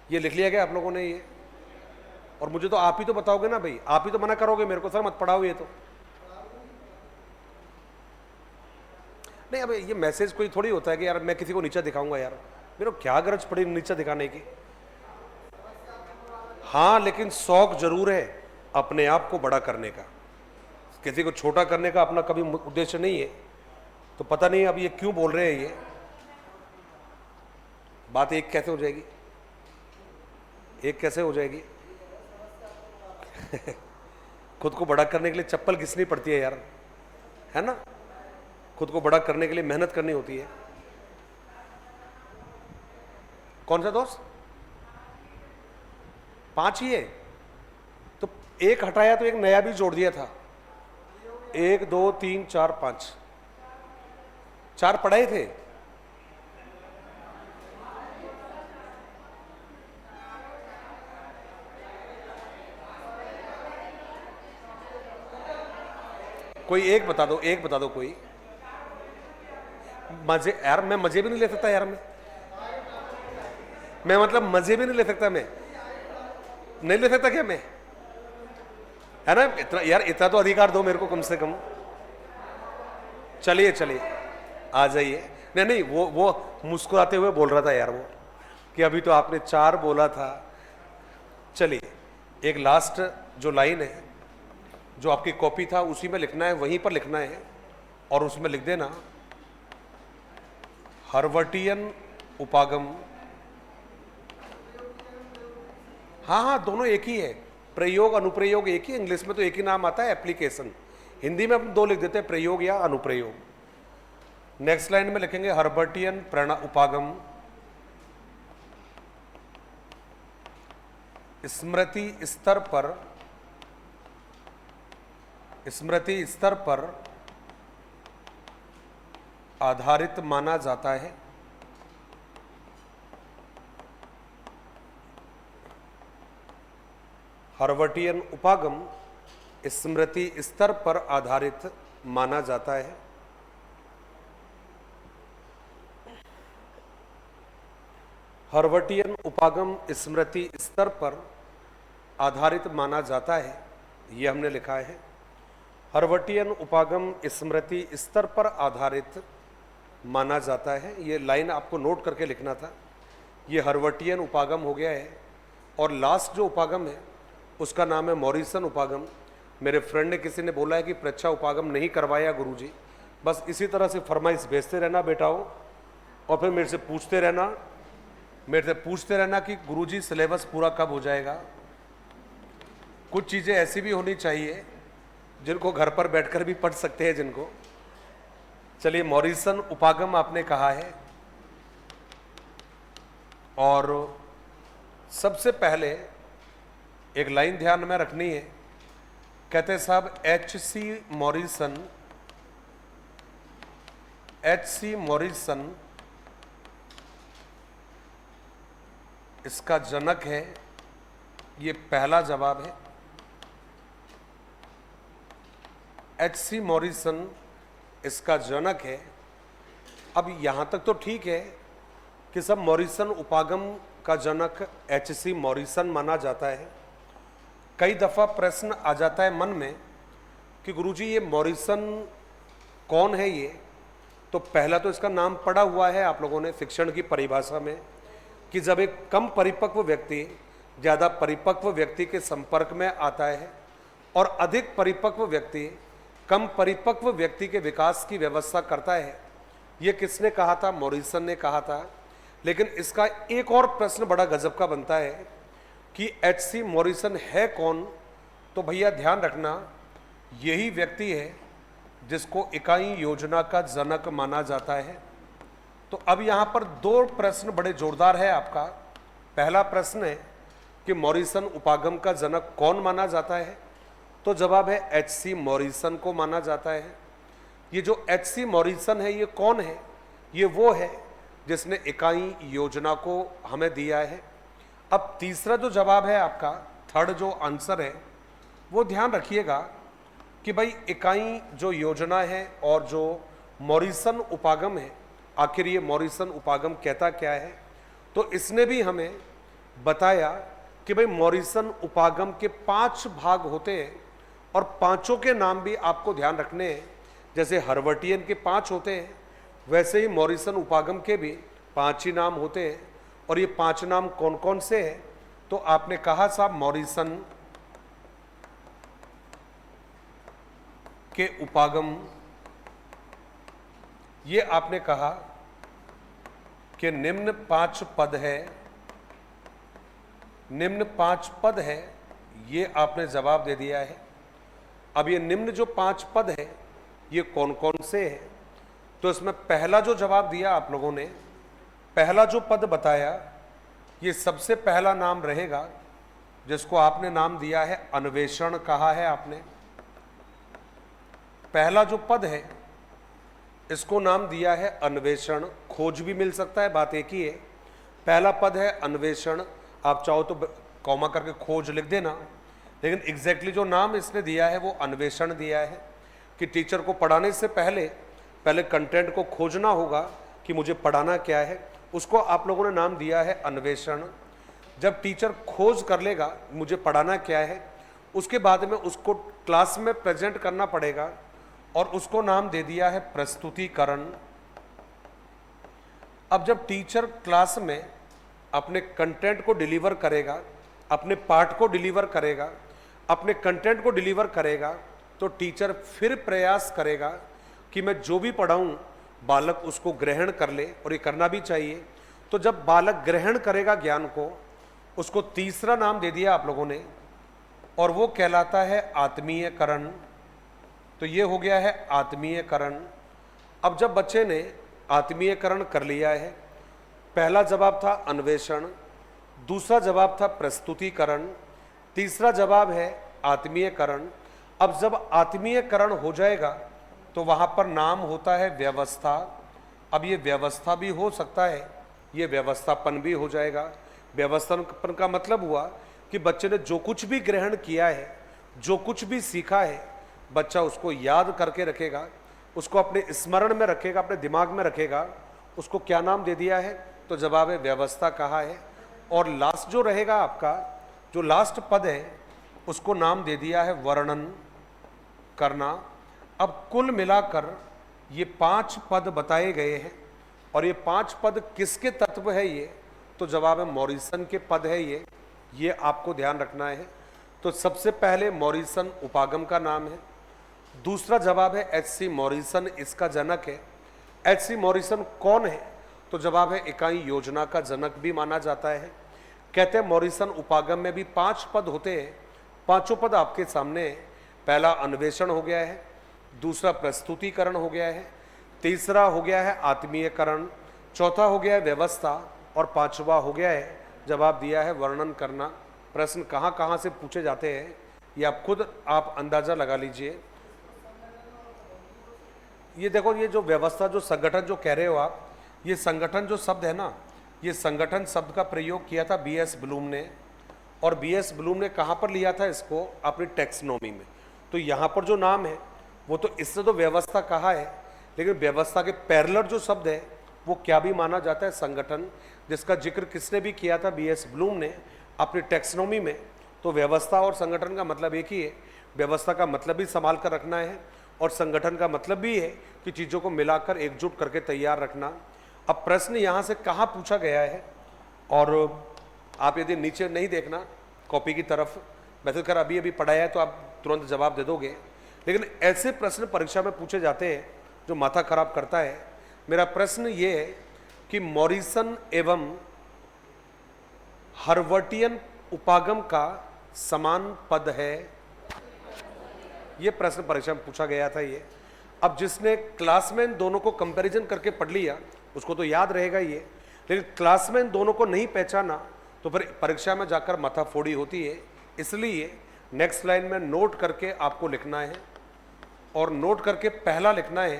ये लिख लिया गया आप लोगों ने ये? और मुझे तो आप ही तो बताओगे ना भाई, आप ही तो मना करोगे मेरे को, सर मत पढ़ाओ ये तो। नहीं, अब ये मैसेज कोई थोड़ी होता है कि यार मैं किसी को नीचा दिखाऊंगा यार, मेरे को क्या गरज पड़ी नीचा दिखाने की। हाँ, लेकिन शौक जरूर है अपने आप को बड़ा करने का, किसी को छोटा करने का अपना कभी उद्देश्य नहीं है। तो पता नहीं अब ये क्यों बोल रहे हैं ये बात। एक कैसे हो जाएगी, एक कैसे हो जाएगी? खुद को बड़ा करने के लिए चप्पल घिसनी पड़ती है यार, है ना? खुद को बड़ा करने के लिए मेहनत करनी होती है। कौन सा दोस्त? 5 ही है तो एक हटाया तो एक नया भी जोड़ दिया था। 1 2 3 4 5, 4 पढ़ाए थे। कोई एक बता दो, एक बता दो कोई। मजे यार, मैं मजे भी नहीं ले सकता यार, मैं मतलब मजे भी नहीं ले सकता, मैं नहीं ले सकता क्या मैं? है ना? इतना यार, इतना तो अधिकार दो मेरे को कम से कम। चलिए चलिए आ जाइए। नहीं नहीं, वो मुस्कुराते हुए बोल रहा था यार वो, कि अभी तो आपने 4 बोला था। चलिए, एक लास्ट जो लाइन है जो आपकी कॉपी था उसी में लिखना है, वहीं पर लिखना है, और उसमें लिख देना हर्वटियन उपागम। हाँ हाँ, दोनों एक ही है। प्रयोग अनुप्रयोग एक ही, इंग्लिश में तो एक ही नाम आता है एप्लीकेशन, हिंदी में हम दो लिख देते हैं, प्रयोग या अनुप्रयोग। नेक्स्ट लाइन में लिखेंगे हर्बर्टियन उपागम स्मृति स्तर पर आधारित माना जाता है। हर्बर्टियन उपागम स्मृति स्तर पर आधारित माना जाता है। हर्बर्टियन उपागम स्मृति स्तर पर आधारित माना जाता है, ये हमने लिखा है। हर्बर्टियन उपागम स्मृति स्तर पर आधारित माना जाता है, ये लाइन आपको नोट करके लिखना था। ये हर्बर्टियन उपागम हो गया है, और लास्ट जो उपागम है उसका नाम है मॉरिसन उपागम। मेरे फ्रेंड ने किसी ने बोला है कि परीक्षा उपागम नहीं करवाया गुरुजी, बस इसी तरह से फरमाइश भेजते रहना बेटाओ, और फिर मेरे से पूछते रहना कि गुरुजी सिलेबस पूरा कब हो जाएगा। कुछ चीज़ें ऐसी भी होनी चाहिए जिनको घर पर बैठकर भी पढ़ सकते हैं जिनको। चलिए, मॉरिसन उपागम आपने कहा है, और सबसे पहले एक लाइन ध्यान में रखनी है। कहते हैं साहब एच.सी. मॉरिसन इसका जनक है, ये पहला जवाब है। एच.सी. मॉरिसन इसका जनक है। अब यहां तक तो ठीक है कि सब मॉरिसन उपागम का जनक एच.सी. मॉरिसन माना जाता है। कई दफ़ा प्रश्न आ जाता है मन में कि गुरुजी ये मॉरिसन कौन है ये? तो पहला तो इसका नाम पढ़ा हुआ है आप लोगों ने शिक्षण की परिभाषा में कि जब एक कम परिपक्व व्यक्ति ज़्यादा परिपक्व व्यक्ति के संपर्क में आता है और अधिक परिपक्व व्यक्ति कम परिपक्व व्यक्ति के विकास की व्यवस्था करता है। ये किसने कहा था? मॉरिसन ने कहा था। लेकिन इसका एक और प्रश्न बड़ा गजब का बनता है कि एच.सी. मॉरिसन है कौन? तो भैया ध्यान रखना, यही व्यक्ति है जिसको इकाई योजना का जनक माना जाता है। तो अब यहाँ पर दो प्रश्न बड़े जोरदार है आपका। पहला प्रश्न है कि मॉरिसन उपागम का जनक कौन माना जाता है? तो जवाब है एच.सी. मॉरिसन को माना जाता है। ये जो एच.सी. मॉरिसन है ये कौन है? ये वो है जिसने इकाई योजना को हमें दिया है। अब तीसरा जो जवाब है आपका, थर्ड जो आंसर है, वो ध्यान रखिएगा कि भाई इकाई जो योजना है और जो मॉरिसन उपागम है, आखिर ये मॉरिसन उपागम कहता क्या है? तो इसने भी हमें बताया कि भाई मॉरिसन उपागम के 5 भाग होते हैं और पांचों के नाम भी आपको ध्यान रखने हैं। जैसे हर्बर्टियन के 5 होते हैं, वैसे ही मॉरिसन उपागम के भी 5 ही नाम होते हैं। और ये 5 नाम कौन कौन से हैं? तो आपने कहा साहब मॉरिसन के उपागम, ये आपने कहा कि निम्न 5 पद है, निम्न 5 पद है, ये आपने जवाब दे दिया है। अब ये निम्न जो 5 पद है ये कौन कौन से हैं? तो इसमें पहला जो जवाब दिया आप लोगों ने, पहला जो पद बताया, ये सबसे पहला नाम रहेगा जिसको आपने नाम दिया है अन्वेषण कहा है आपने। पहला जो पद है इसको नाम दिया है अन्वेषण। खोज भी मिल सकता है, बात एक ही है। पहला पद है अन्वेषण, आप चाहो तो कॉमा करके खोज लिख देना, लेकिन एग्जैक्टली जो नाम इसने दिया है वो अन्वेषण दिया है कि टीचर को पढ़ाने से पहले कंटेंट को खोजना होगा कि मुझे पढ़ाना क्या है, उसको आप लोगों ने नाम दिया है अन्वेषण। जब टीचर खोज कर लेगा मुझे पढ़ाना क्या है, उसके बाद में उसको क्लास में प्रेजेंट करना पड़ेगा और उसको नाम दे दिया है प्रस्तुतिकरण। अब जब टीचर क्लास में अपने कंटेंट को डिलीवर करेगा, अपने पाठ को डिलीवर करेगा, अपने कंटेंट को डिलीवर करेगा, तो टीचर फिर प्रयास करेगा कि मैं जो भी पढ़ाऊं बालक उसको ग्रहण कर ले, और ये करना भी चाहिए। तो जब बालक ग्रहण करेगा ज्ञान को, उसको तीसरा नाम दे दिया आप लोगों ने और वो कहलाता है आत्मीयकरण। तो ये हो गया है आत्मीयकरण। अब जब बच्चे ने आत्मीयकरण कर लिया है, पहला जवाब था अन्वेषण, दूसरा जवाब था प्रस्तुतिकरण, तीसरा जवाब है आत्मीयकरण। अब जब आत्मीयकरण हो जाएगा तो वहां पर नाम होता है व्यवस्था। अब ये व्यवस्था भी हो सकता है, ये व्यवस्थापन भी हो जाएगा। व्यवस्थापन का मतलब हुआ कि बच्चे ने जो कुछ भी ग्रहण किया है, जो कुछ भी सीखा है, बच्चा उसको याद करके रखेगा, उसको अपने स्मरण में रखेगा, अपने दिमाग में रखेगा। उसको क्या नाम दे दिया है? तो जवाब है व्यवस्था कहा है। और लास्ट जो रहेगा आपका, जो लास्ट पद है, उसको नाम दे दिया है वर्णन करना। अब कुल मिलाकर ये 5 पद बताए गए हैं, और ये 5 पद किसके तत्व है? ये तो जवाब है मॉरिसन के पद है ये आपको ध्यान रखना है। तो सबसे पहले मॉरिसन उपागम का नाम है। दूसरा जवाब है एच.सी. मॉरिसन इसका जनक है। एच.सी. मॉरिसन कौन है? तो जवाब है इकाई योजना का जनक भी माना जाता है। कहते हैं मॉरिसन उपागम में भी 5 पद होते हैं। पांचों पद आपके सामने है। पहला अन्वेषण हो गया है, दूसरा प्रस्तुतिकरण हो गया है, तीसरा हो गया है आत्मीयकरण, चौथा हो गया है व्यवस्था, और पांचवा हो गया है, जवाब दिया है वर्णन करना। प्रश्न कहाँ कहाँ से पूछे जाते हैं ये आप खुद आप अंदाजा लगा लीजिए। ये देखो, ये जो व्यवस्था, जो संगठन जो कह रहे हो आप, ये संगठन जो शब्द है ना, ये संगठन शब्द का प्रयोग किया था B.S. ब्लूम ने। और B.S. ब्लूम ने कहाँ पर लिया था इसको? अपनी टैक्सोनॉमी में। तो यहाँ पर जो नाम है वो तो इससे तो व्यवस्था कहा है, लेकिन व्यवस्था के पैरेलल जो शब्द है वो क्या भी माना जाता है? संगठन, जिसका जिक्र किसने भी किया था? B.S. ब्लूम ने अपनी टैक्सोनॉमी में। तो व्यवस्था और संगठन का मतलब एक ही है। व्यवस्था का मतलब भी संभाल कर रखना है, और संगठन का मतलब भी है कि चीज़ों को मिलाकर एकजुट करके तैयार रखना। अब प्रश्न यहाँ से कहाँ पूछा गया है, और आप यदि नीचे नहीं देखना कॉपी की तरफ, वैसे कर अभी अभी पढ़ाया है तो आप तुरंत जवाब दे दोगे, लेकिन ऐसे प्रश्न परीक्षा में पूछे जाते हैं जो माथा खराब करता है। मेरा प्रश्न ये है कि मॉरिसन एवं हर्वर्टियन उपागम का समान पद है। ये प्रश्न परीक्षा में पूछा गया था ये। अब जिसने क्लास में इन दोनों को कंपैरिजन करके पढ़ लिया उसको तो याद रहेगा ये, लेकिन क्लास में इन दोनों को नहीं पहचाना तो फिर परीक्षा में जाकर माथाफोड़ी होती है। इसलिए नेक्स्ट लाइन में नोट करके आपको लिखना है, और नोट करके पहला लिखना है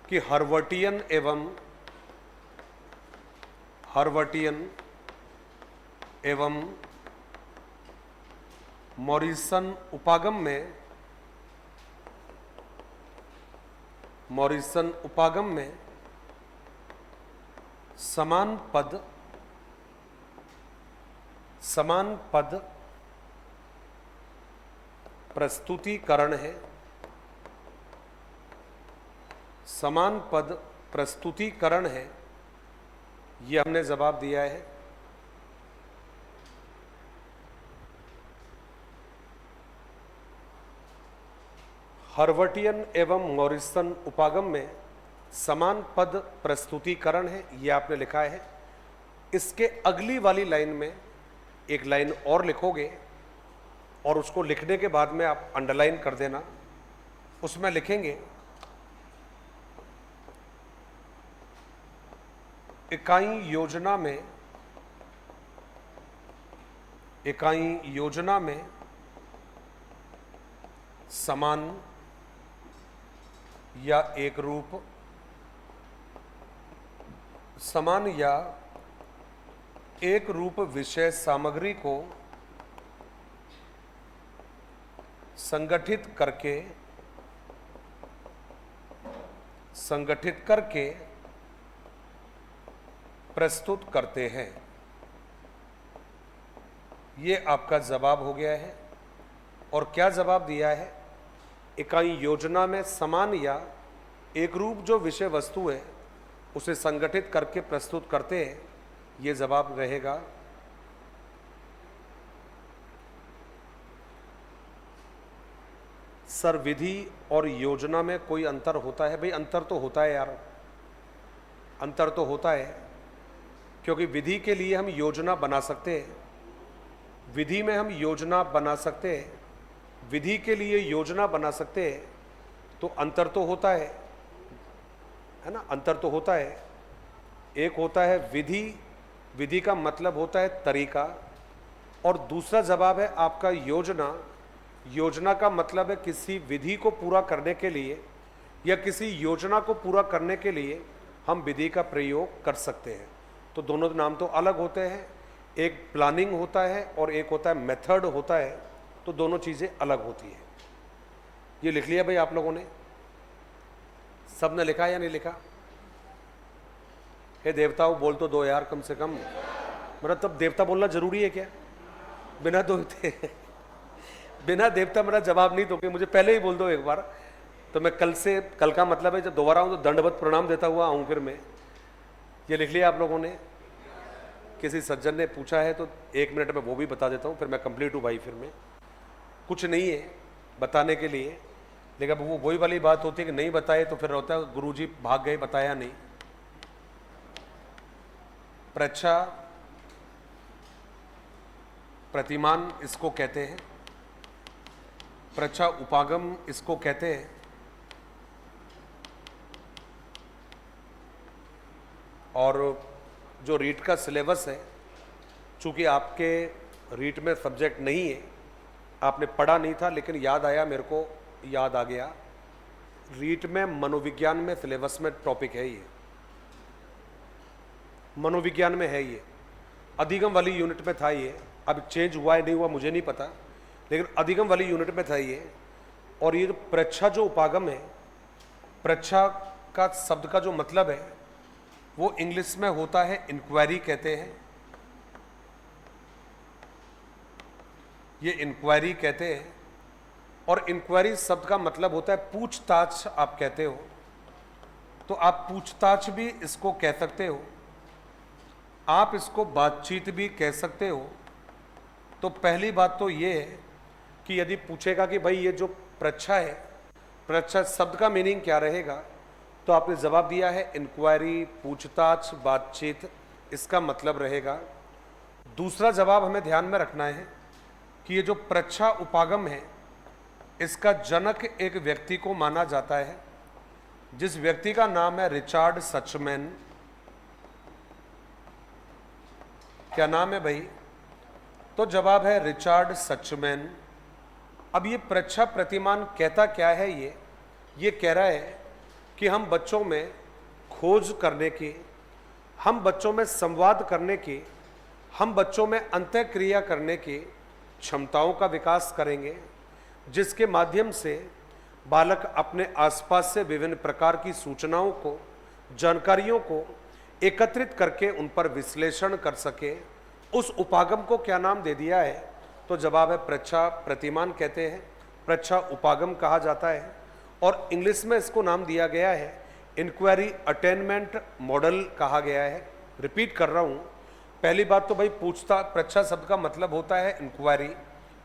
कि हर्वर्टियन एवं मॉरिसन उपागम में समान पद प्रस्तुतिकरण है। समान पद प्रस्तुतिकरण है, ये हमने जवाब दिया है। हर्वर्टियन एवं मॉरिसन उपागम में समान पद प्रस्तुतिकरण है, ये आपने लिखा है। इसके अगली वाली लाइन में एक लाइन और लिखोगे, और उसको लिखने के बाद में आप अंडरलाइन कर देना। उसमें लिखेंगे इकाई योजना में समान या एक रूप विषय सामग्री को संगठित करके प्रस्तुत करते हैं। ये आपका जवाब हो गया है। और क्या जवाब दिया है? इकाई योजना में समान या एक रूप जो विषय वस्तु है उसे संगठित करके प्रस्तुत करते हैं, ये जवाब रहेगा। सर, विधि और योजना में कोई अंतर होता है? भाई अंतर तो होता है यार, अंतर तो होता है, क्योंकि विधि के लिए हम योजना बना सकते हैं, विधि में हम योजना बना सकते हैं, विधि के लिए योजना बना सकते हैं, तो अंतर तो होता है ना, अंतर तो होता है। एक होता है विधि, विधि का मतलब होता है तरीका, और दूसरा जवाब है आपका योजना। योजना का मतलब है किसी विधि को पूरा करने के लिए या किसी योजना को पूरा करने के लिए हम विधि का प्रयोग कर सकते हैं। तो दोनों नाम तो अलग होते हैं, एक प्लानिंग होता है और एक होता है मेथड होता है, तो दोनों चीज़ें अलग होती हैं। ये लिख लिया भाई आप लोगों ने? सब ने लिखा या नहीं लिखा? हे देवताओं बोल तो दो यार कम से कम, मेरा तब देवता बोलना जरूरी है क्या? बिना बिना देवता मेरा जवाब नहीं दोगे, मुझे पहले ही बोल दो एक बार, तो मैं कल का मतलब है जब दोबारा आऊँ तो दंडवत प्रणाम देता हुआ आऊँ फिर मैं। ये लिख लिया आप लोगों ने? किसी सज्जन ने पूछा है तो 1 मिनट में वो भी बता देता हूँ, फिर मैं कंप्लीट हूँ भाई। फिर मैं कुछ नहीं है बताने के लिए, लेकिन वो वही वाली बात होती है कि नहीं बताए तो फिर होता है गुरुजी भाग गए, बताया नहीं। प्रच्छा प्रतिमान इसको कहते हैं, प्रच्छा उपागम इसको कहते हैं, और जो रीट का सिलेबस है, चूंकि आपके रीट में सब्जेक्ट नहीं है, आपने पढ़ा नहीं था लेकिन याद आया, मेरे को याद आ गया, रीट में मनोविज्ञान में सिलेबस में टॉपिक है ये, मनोविज्ञान में है ये, अधिगम वाली यूनिट में था ये, अब चेंज हुआ है नहीं हुआ मुझे नहीं पता, लेकिन अधिगम वाली यूनिट में था ये। और ये जो प्रच्छा जो उपागम है, प्रच्छा का शब्द का जो मतलब है वो इंग्लिश में होता है इंक्वायरी कहते हैं, ये इंक्वायरी कहते हैं। और इंक्वायरी शब्द का मतलब होता है पूछताछ, आप कहते हो, तो आप पूछताछ भी इसको कह सकते हो, आप इसको बातचीत भी कह सकते हो। तो पहली बात तो ये है कि यदि पूछेगा कि भाई ये जो प्रच्छा है, प्रच्छा शब्द का मीनिंग क्या रहेगा, तो आपने जवाब दिया है इंक्वायरी, पूछताछ, बातचीत, इसका मतलब रहेगा। दूसरा जवाब हमें ध्यान में रखना है कि ये जो प्रच्छा उपागम है, इसका जनक एक व्यक्ति को माना जाता है, जिस व्यक्ति का नाम है रिचार्ड सचमैन। क्या नाम है भाई? तो जवाब है रिचार्ड सचमैन। अब ये प्रच्छा प्रतिमान कहता क्या है? ये कह रहा है कि हम बच्चों में खोज करने की, हम बच्चों में संवाद करने की, हम बच्चों में अंतःक्रिया करने की क्षमताओं का विकास करेंगे, जिसके माध्यम से बालक अपने आसपास से विभिन्न प्रकार की सूचनाओं को, जानकारियों को एकत्रित करके उन पर विश्लेषण कर सके। उस उपागम को क्या नाम दे दिया है? तो जवाब है प्रच्छा प्रतिमान कहते हैं, प्रच्छा उपागम कहा जाता है, और इंग्लिश में इसको नाम दिया गया है इंक्वायरी अटेनमेंट मॉडल कहा गया है। रिपीट कर रहा हूँ, पहली बात तो भाई पूछताछ, प्रच्छा शब्द का मतलब होता है इंक्वायरी,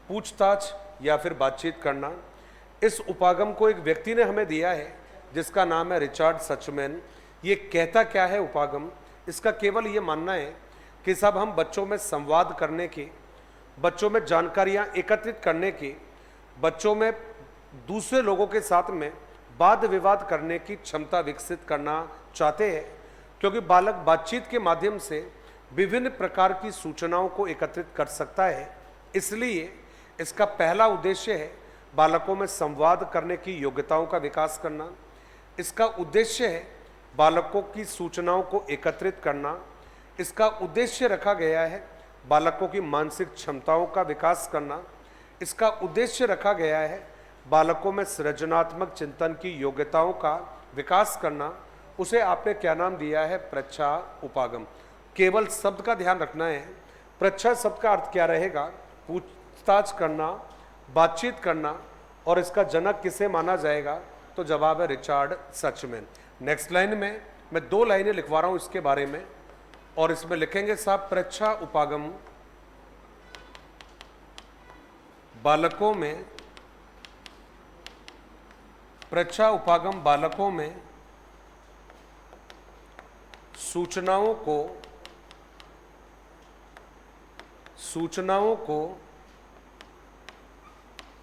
पूछताछ या फिर बातचीत करना। इस उपागम को एक व्यक्ति ने हमें दिया है जिसका नाम है रिचार्ड सचमैन। ये कहता क्या है उपागम? इसका केवल ये मानना है कि सब हम बच्चों में संवाद करने की, बच्चों में जानकारियां एकत्रित करने की, बच्चों में दूसरे लोगों के साथ में वाद विवाद करने की क्षमता विकसित करना चाहते हैं, क्योंकि बालक बातचीत के माध्यम से विभिन्न प्रकार की सूचनाओं को एकत्रित कर सकता है। इसलिए इसका पहला उद्देश्य है बालकों में संवाद करने की योग्यताओं का विकास करना। इसका उद्देश्य है बालकों की सूचनाओं को एकत्रित करना। इसका उद्देश्य रखा गया है बालकों की मानसिक क्षमताओं का विकास करना। इसका उद्देश्य रखा गया है बालकों में सृजनात्मक चिंतन की योग्यताओं का विकास करना। उसे आपने क्या नाम दिया है? प्रच्छा उपागम। केवल शब्द का ध्यान रखना है। प्रच्छा शब्द का अर्थ क्या रहेगा? पूछताछ करना, बातचीत करना, और इसका जनक किसे माना जाएगा? तो जवाब है रिचार्ड सचमैन। नेक्स्ट लाइन में मैं 2 लाइनें लिखवा रहा हूं इसके बारे में, और इसमें लिखेंगे साहब प्रच्छा उपागम बालकों में, प्रच्छा उपागम बालकों में सूचनाओं को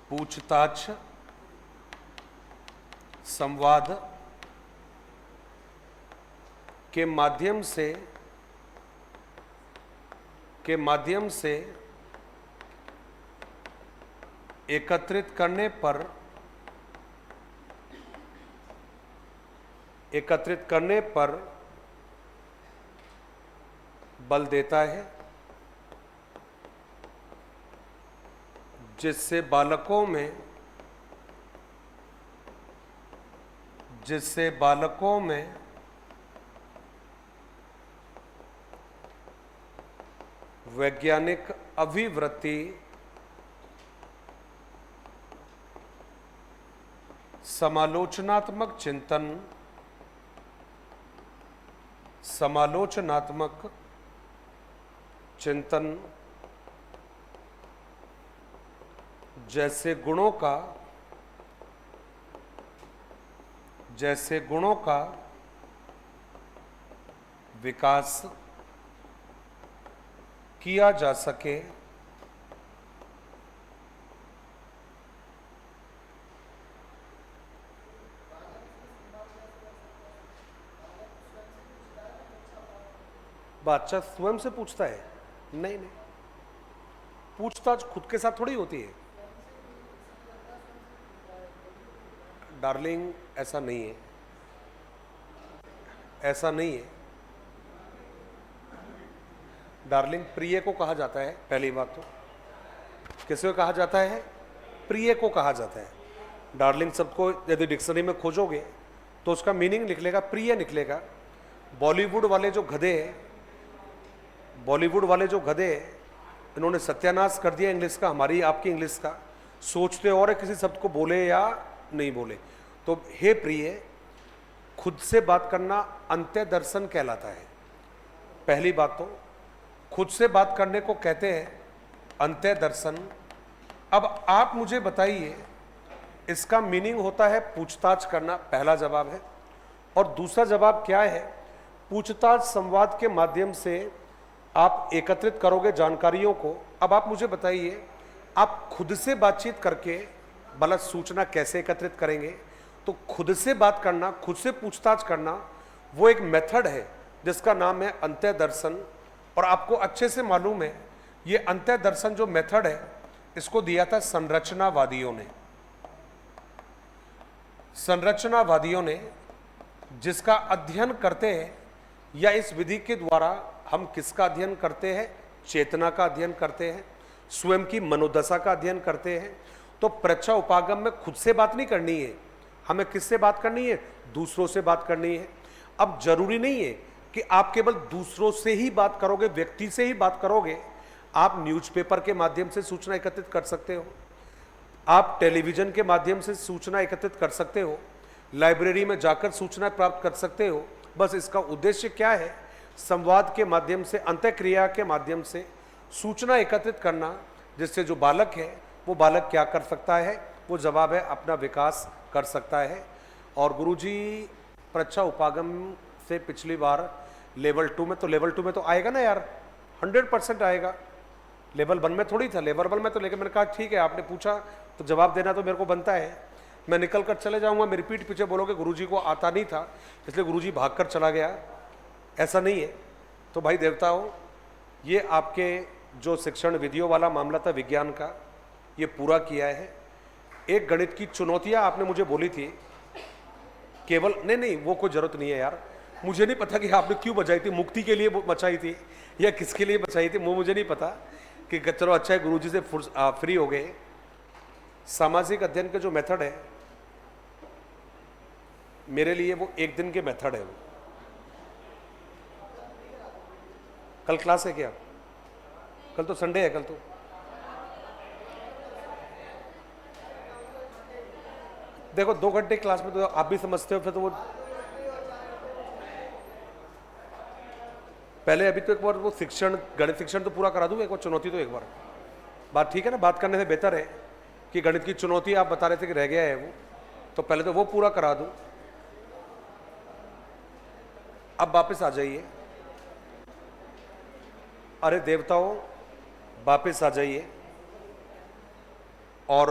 पूछताछ, संवाद के माध्यम से एकत्रित करने पर बल देता है, जिससे बालकों में वैज्ञानिक अभिवृत्ति, समालोचनात्मक चिंतन जैसे गुणों का विकास किया जा सके। बच्चा स्वयं से पूछता है? नहीं, पूछताछ खुद के साथ थोड़ी होती है डार्लिंग, ऐसा नहीं है। डार्लिंग प्रिय को कहा जाता है, पहली बात तो। किसे कहा जाता है? प्रिय को कहा जाता है। डार्लिंग शब्द को यदि डिक्शनरी में खोजोगे तो उसका मीनिंग निकलेगा प्रिय निकलेगा। बॉलीवुड वाले जो गधे इन्होंने सत्यानाश कर दिया इंग्लिश का, हमारी आपकी इंग्लिश का। सोचते और किसी शब्द को बोले या नहीं बोले। तो हे प्रिय, खुद से बात करना अंत्य दर्शन कहलाता है। पहली बात तो खुद से बात करने को कहते हैं अंत्य दर्शन। अब आप मुझे बताइए, इसका मीनिंग होता है पूछताछ करना, पहला जवाब है। और दूसरा जवाब क्या है? पूछताछ संवाद के माध्यम से आप एकत्रित करोगे जानकारियों को। अब आप मुझे बताइए, आप खुद से बातचीत करके भला सूचना कैसे एकत्रित करेंगे? तो खुद से बात करना, खुद से पूछताछ करना, वो एक मेथड है जिसका नाम है अंत्य दर्शन। और आपको अच्छे से मालूम है, ये अंत्य दर्शन जो मेथड है, इसको दिया था संरचनावादियों ने, जिसका अध्ययन करते हैं, या इस विधि के द्वारा हम किसका अध्ययन करते हैं? चेतना का अध्ययन करते हैं, स्वयं की मनोदशा का अध्ययन करते हैं। तो परीक्षा उपागम में खुद से बात नहीं करनी है, हमें किससे बात करनी है? दूसरों से बात करनी है। अब जरूरी नहीं है कि आप केवल दूसरों से ही बात करोगे, व्यक्ति से ही बात करोगे। आप न्यूज़पेपर के माध्यम से सूचना एकत्रित कर सकते हो, आप टेलीविजन के माध्यम से सूचना एकत्रित कर सकते हो, लाइब्रेरी में जाकर सूचना प्राप्त कर सकते हो। बस इसका उद्देश्य क्या है? संवाद के माध्यम से, अंतःक्रिया के माध्यम से सूचना एकत्रित करना, जिससे जो बालक है वो बालक क्या कर सकता है? वो जवाब है अपना विकास कर सकता है। और गुरुजी परीक्षा उपागम से पिछली बार लेवल 2 में, तो लेवल 2 में तो आएगा ना यार, 100% आएगा। लेवल 1 में थोड़ी था, लेवल 1 में तो। लेकिन मैंने कहा ठीक है, आपने पूछा तो जवाब देना तो मेरे को बनता है। मैं निकल कर चले जाऊंगा, मेरी पीठ पीछे बोलोगे गुरुजी को आता नहीं था इसलिए गुरुजी भाग कर चला गया, ऐसा नहीं है। तो भाई देवताओं, ये आपके जो शिक्षण विधियों वाला मामला था विज्ञान का, ये पूरा किया है। एक गणित की चुनौतियां आपने मुझे बोली थी, केवल नहीं वो कोई जरूरत नहीं है यार। मुझे नहीं पता कि आपने क्यों बचाई थी, मुक्ति के लिए बचाई थी या किसके लिए बचाई थी, वो मुझे नहीं पता। कि चलो अच्छा है, गुरुजी से फ्री हो गए। सामाजिक अध्ययन के जो मेथड है, मेरे लिए वो एक दिन के मेथड है। वो कल क्लास है क्या? कल तो संडे है, कल तो देखो 2 घंटे क्लास में तो आप भी समझते हो। फिर तो वो पहले अभी तो एक बार वो शिक्षण, गणित शिक्षण तो पूरा करा दूं, एक बार चुनौती तो एक बार। बात ठीक है ना? बात करने से बेहतर है कि गणित की चुनौती आप बता रहे थे कि रह गया है वो, तो पहले तो वो पूरा करा दूं। अब वापस आ जाइए। अरे देवताओं, वापस आ जाइए और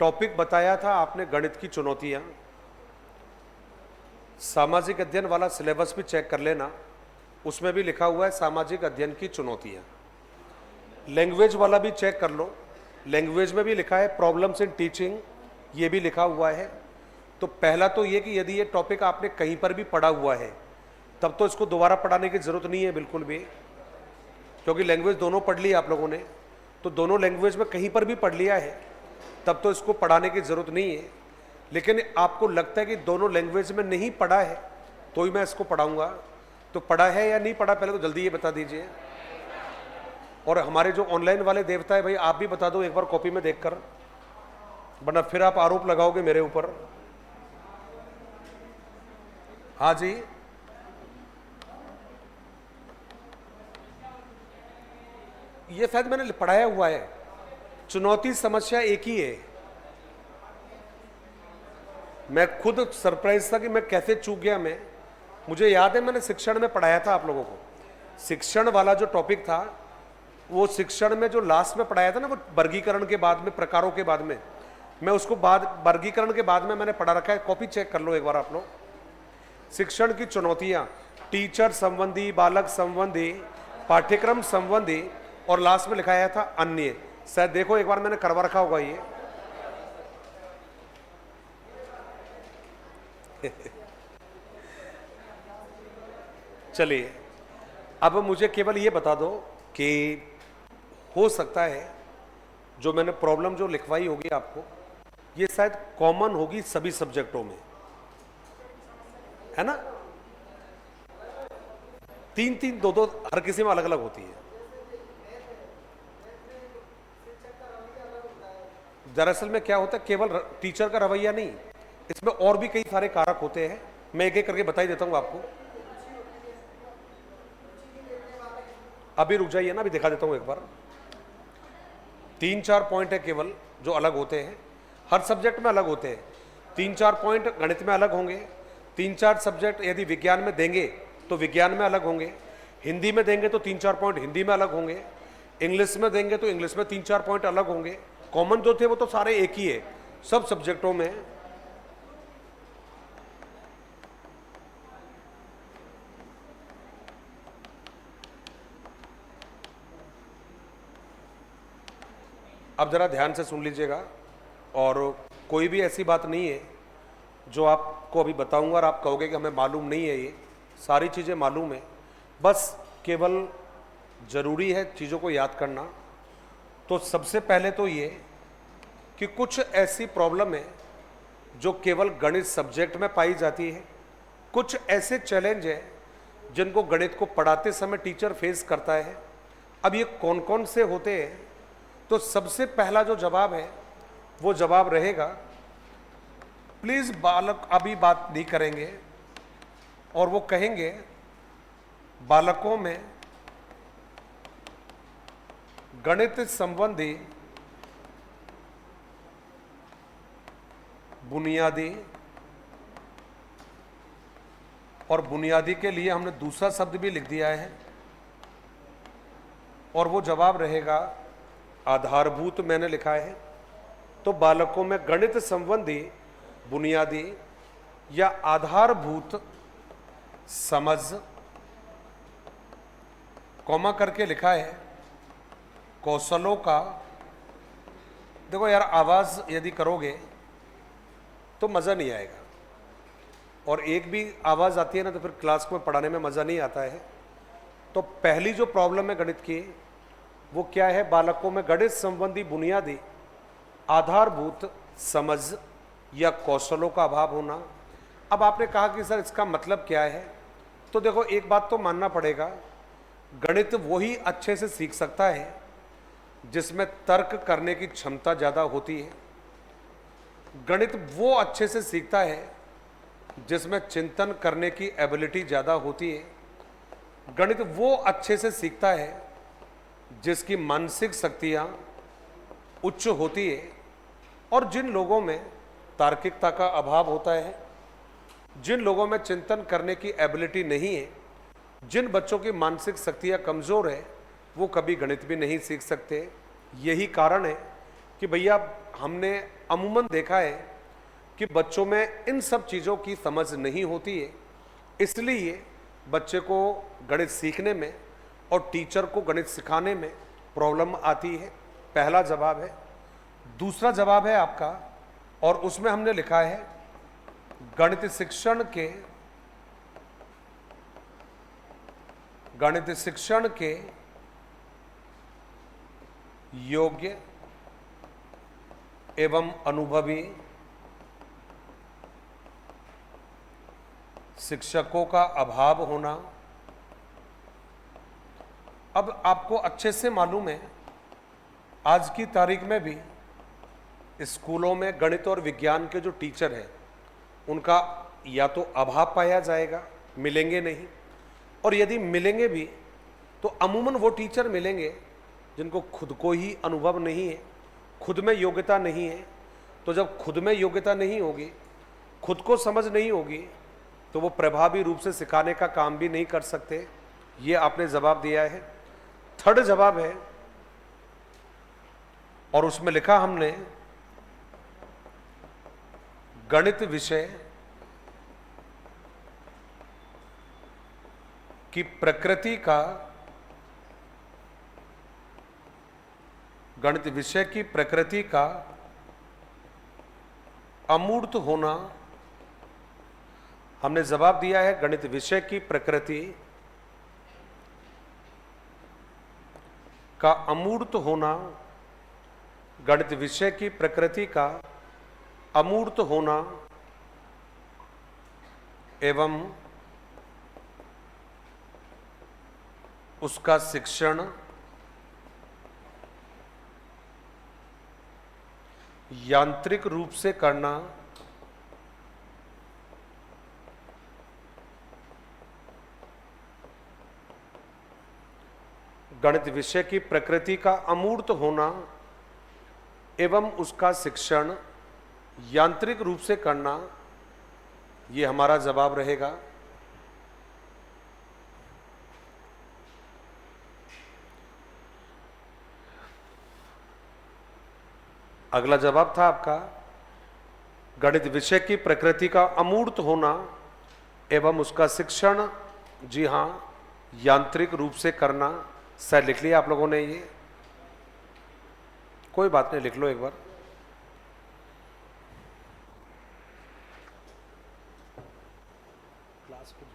टॉपिक बताया था आपने गणित की चुनौतियां। सामाजिक अध्ययन वाला सिलेबस भी चेक कर लेना, उसमें भी लिखा हुआ है सामाजिक अध्ययन की चुनौतियां। लैंग्वेज वाला भी चेक कर लो, लैंग्वेज में भी लिखा है प्रॉब्लम्स इन टीचिंग, ये भी लिखा हुआ है। तो पहला तो ये कि यदि ये टॉपिक आपने कहीं पर भी पढ़ा हुआ है तब तो इसको दोबारा पढ़ाने की ज़रूरत नहीं है बिल्कुल भी, क्योंकि लैंग्वेज दोनों पढ़ ली आप लोगों ने, तो दोनों लैंग्वेज में कहीं पर भी पढ़ लिया है तब तो इसको पढ़ाने की ज़रूरत नहीं है। लेकिन आपको लगता है कि दोनों लैंग्वेज में नहीं पढ़ा है तो ही मैं इसको पढ़ाऊँगा, तो पढ़ा है या नहीं पढ़ा पहले तो जल्दी ये बता दीजिए। और हमारे जो ऑनलाइन वाले देवता है भाई, आप भी बता दो एक बार कॉपी में देखकर, वरना फिर आप आरोप लगाओगे मेरे ऊपर। हाँ जी, ये शायद मैंने पढ़ाया हुआ है। चुनौती समस्या एक ही है। मैं खुद सरप्राइज था कि मैं कैसे चूक गया। मुझे याद है मैंने शिक्षण में पढ़ाया था आप लोगों को। शिक्षण वाला जो टॉपिक था वो शिक्षण में जो लास्ट में पढ़ाया था ना, वो वर्गीकरण के बाद में, प्रकारों के बाद में, मैं उसको वर्गीकरण के बाद में मैंने पढ़ा रखा है। कॉपी चेक कर लो एक बार आप लोग। शिक्षण की चुनौतियां, टीचर संबंधी, बालक संबंधी, पाठ्यक्रम संबंधी, और लास्ट में लिखाया था अन्य। शायद देखो एक बार मैंने करवा रखा होगा ये। चलिए, अब मुझे केवल ये बता दो कि हो सकता है जो मैंने प्रॉब्लम जो लिखवाई होगी आपको, ये शायद कॉमन होगी सभी सब्जेक्टों में, है ना? 3-3, 2-2 हर किसी में अलग अलग होती है। दरअसल में क्या होता है, केवल टीचर का रवैया नहीं, इसमें और भी कई सारे कारक होते हैं। मैं एक एक करके बता ही देता हूं आपको। अभी रुक जाइए ना, अभी दिखा देता हूं एक बार। 3-4 पॉइंट है केवल जो अलग होते हैं, हर सब्जेक्ट में अलग होते हैं। 3-4 पॉइंट गणित में अलग होंगे, 3-4 सब्जेक्ट यदि विज्ञान में देंगे तो विज्ञान में अलग होंगे, हिंदी में देंगे तो 3-4 पॉइंट हिंदी में अलग होंगे, इंग्लिश में देंगे तो इंग्लिश में 3-4 पॉइंट अलग होंगे। कॉमन जो थे वो तो सारे एक ही है सब सब्जेक्टों में। अब जरा ध्यान से सुन लीजिएगा, और कोई भी ऐसी बात नहीं है जो आपको अभी बताऊंगा और आप कहोगे कि हमें मालूम नहीं है। ये सारी चीज़ें मालूम है, बस केवल ज़रूरी है चीज़ों को याद करना। तो सबसे पहले तो ये कि कुछ ऐसी प्रॉब्लम है जो केवल गणित सब्जेक्ट में पाई जाती है, कुछ ऐसे चैलेंज है जिनको गणित को पढ़ाते समय टीचर फेस करता है। अब ये कौन कौन से होते हैं? तो सबसे पहला जो जवाब है वो जवाब रहेगा, प्लीज बालक अभी बात नहीं करेंगे, और वो कहेंगे बालकों में गणित संबंधी बुनियादी, और बुनियादी के लिए हमने दूसरा शब्द भी लिख दिया है, और वो जवाब रहेगा आधारभूत, मैंने लिखा है। तो बालकों में गणित संबंधी बुनियादी या आधारभूत समझ, कॉमा करके लिखा है, कौशलों का। देखो यार, आवाज यदि करोगे तो मजा नहीं आएगा, और एक भी आवाज आती है ना तो फिर क्लास में पढ़ाने में मजा नहीं आता है। तो पहली जो प्रॉब्लम है गणित की वो क्या है? बालकों में गणित संबंधी बुनियादी आधारभूत समझ या कौशलों का अभाव होना। अब आपने कहा कि सर इसका मतलब क्या है? तो देखो, एक बात तो मानना पड़ेगा, गणित वही अच्छे से सीख सकता है जिसमें तर्क करने की क्षमता ज़्यादा होती है। गणित वो अच्छे से सीखता है जिसमें चिंतन करने की एबिलिटी ज़्यादा होती है। गणित वो अच्छे से सीखता है जिसकी मानसिक शक्तियाँ उच्च होती है। और जिन लोगों में तार्किकता का अभाव होता है, जिन लोगों में चिंतन करने की एबिलिटी नहीं है, जिन बच्चों की मानसिक शक्तियाँ कमज़ोर है, वो कभी गणित भी नहीं सीख सकते। यही कारण है कि भैया हमने अमूमन देखा है कि बच्चों में इन सब चीज़ों की समझ नहीं होती है, इसलिए बच्चे को गणित सीखने में और टीचर को गणित सिखाने में प्रॉब्लम आती है। पहला जवाब है। दूसरा जवाब है आपका, और उसमें हमने लिखा है गणित शिक्षण के योग्य एवं अनुभवी शिक्षकों का अभाव होना। अब आपको अच्छे से मालूम है, आज की तारीख में भी स्कूलों में गणित और विज्ञान के जो टीचर हैं उनका या तो अभाव पाया जाएगा, मिलेंगे नहीं, और यदि मिलेंगे भी तो अमूमन वो टीचर मिलेंगे जिनको खुद को ही अनुभव नहीं है, खुद में योग्यता नहीं है। तो जब खुद में योग्यता नहीं होगी, खुद को समझ नहीं होगी, तो वो प्रभावी रूप से सिखाने का काम भी नहीं कर सकते। ये आपने जवाब दिया है। थर्ड जवाब है, और उसमें लिखा हमने गणित विषय की प्रकृति का अमूर्त होना। हमने जवाब दिया है गणित विषय की प्रकृति का अमूर्त होना, गणित विषय की प्रकृति का अमूर्त होना एवं उसका शिक्षण यांत्रिक रूप से करना गणित विषय की प्रकृति का अमूर्त होना एवं उसका शिक्षण यांत्रिक रूप से करना, ये हमारा जवाब रहेगा। अगला जवाब था आपका गणित विषय की प्रकृति का अमूर्त होना एवं उसका शिक्षण, जी हां, यांत्रिक रूप से करना। शायद लिख लिया आप लोगों ने, ये कोई बात नहीं, लिख लो एक बार। क्लास को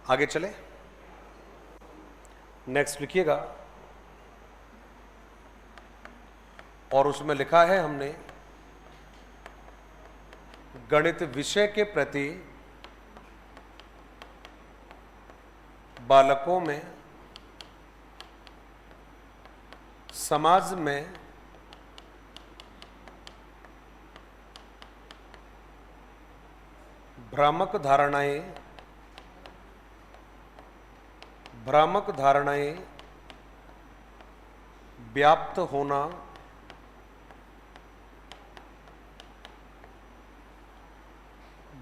आगे चले। नेक्स्ट लिखिएगा, और उसमें लिखा है हमने गणित विषय के प्रति बालकों में समाज में भ्रामक धारणाएं व्याप्त होना,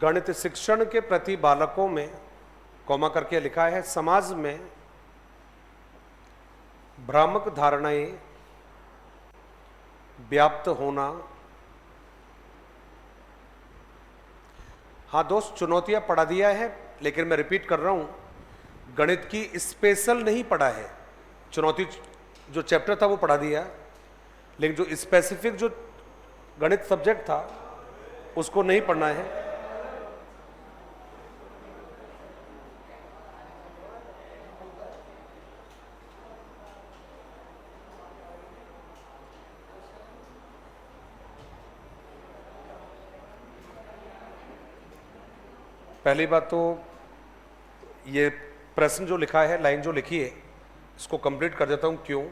गणित शिक्षण के प्रति बालकों में, कॉमा करके लिखा है, समाज में भ्रामक धारणाएं व्याप्त होना। हाँ दोस्त, चुनौतियां पढ़ा दिया है, लेकिन मैं रिपीट कर रहा हूं, गणित की स्पेशल नहीं पढ़ा है। चुनौती जो चैप्टर था वो पढ़ा दिया, लेकिन जो स्पेसिफिक जो गणित सब्जेक्ट था उसको नहीं पढ़ना है। पहली बात तो ये प्रश्न जो लिखा है, लाइन जो लिखी है, इसको कंप्लीट कर देता हूं। क्यों?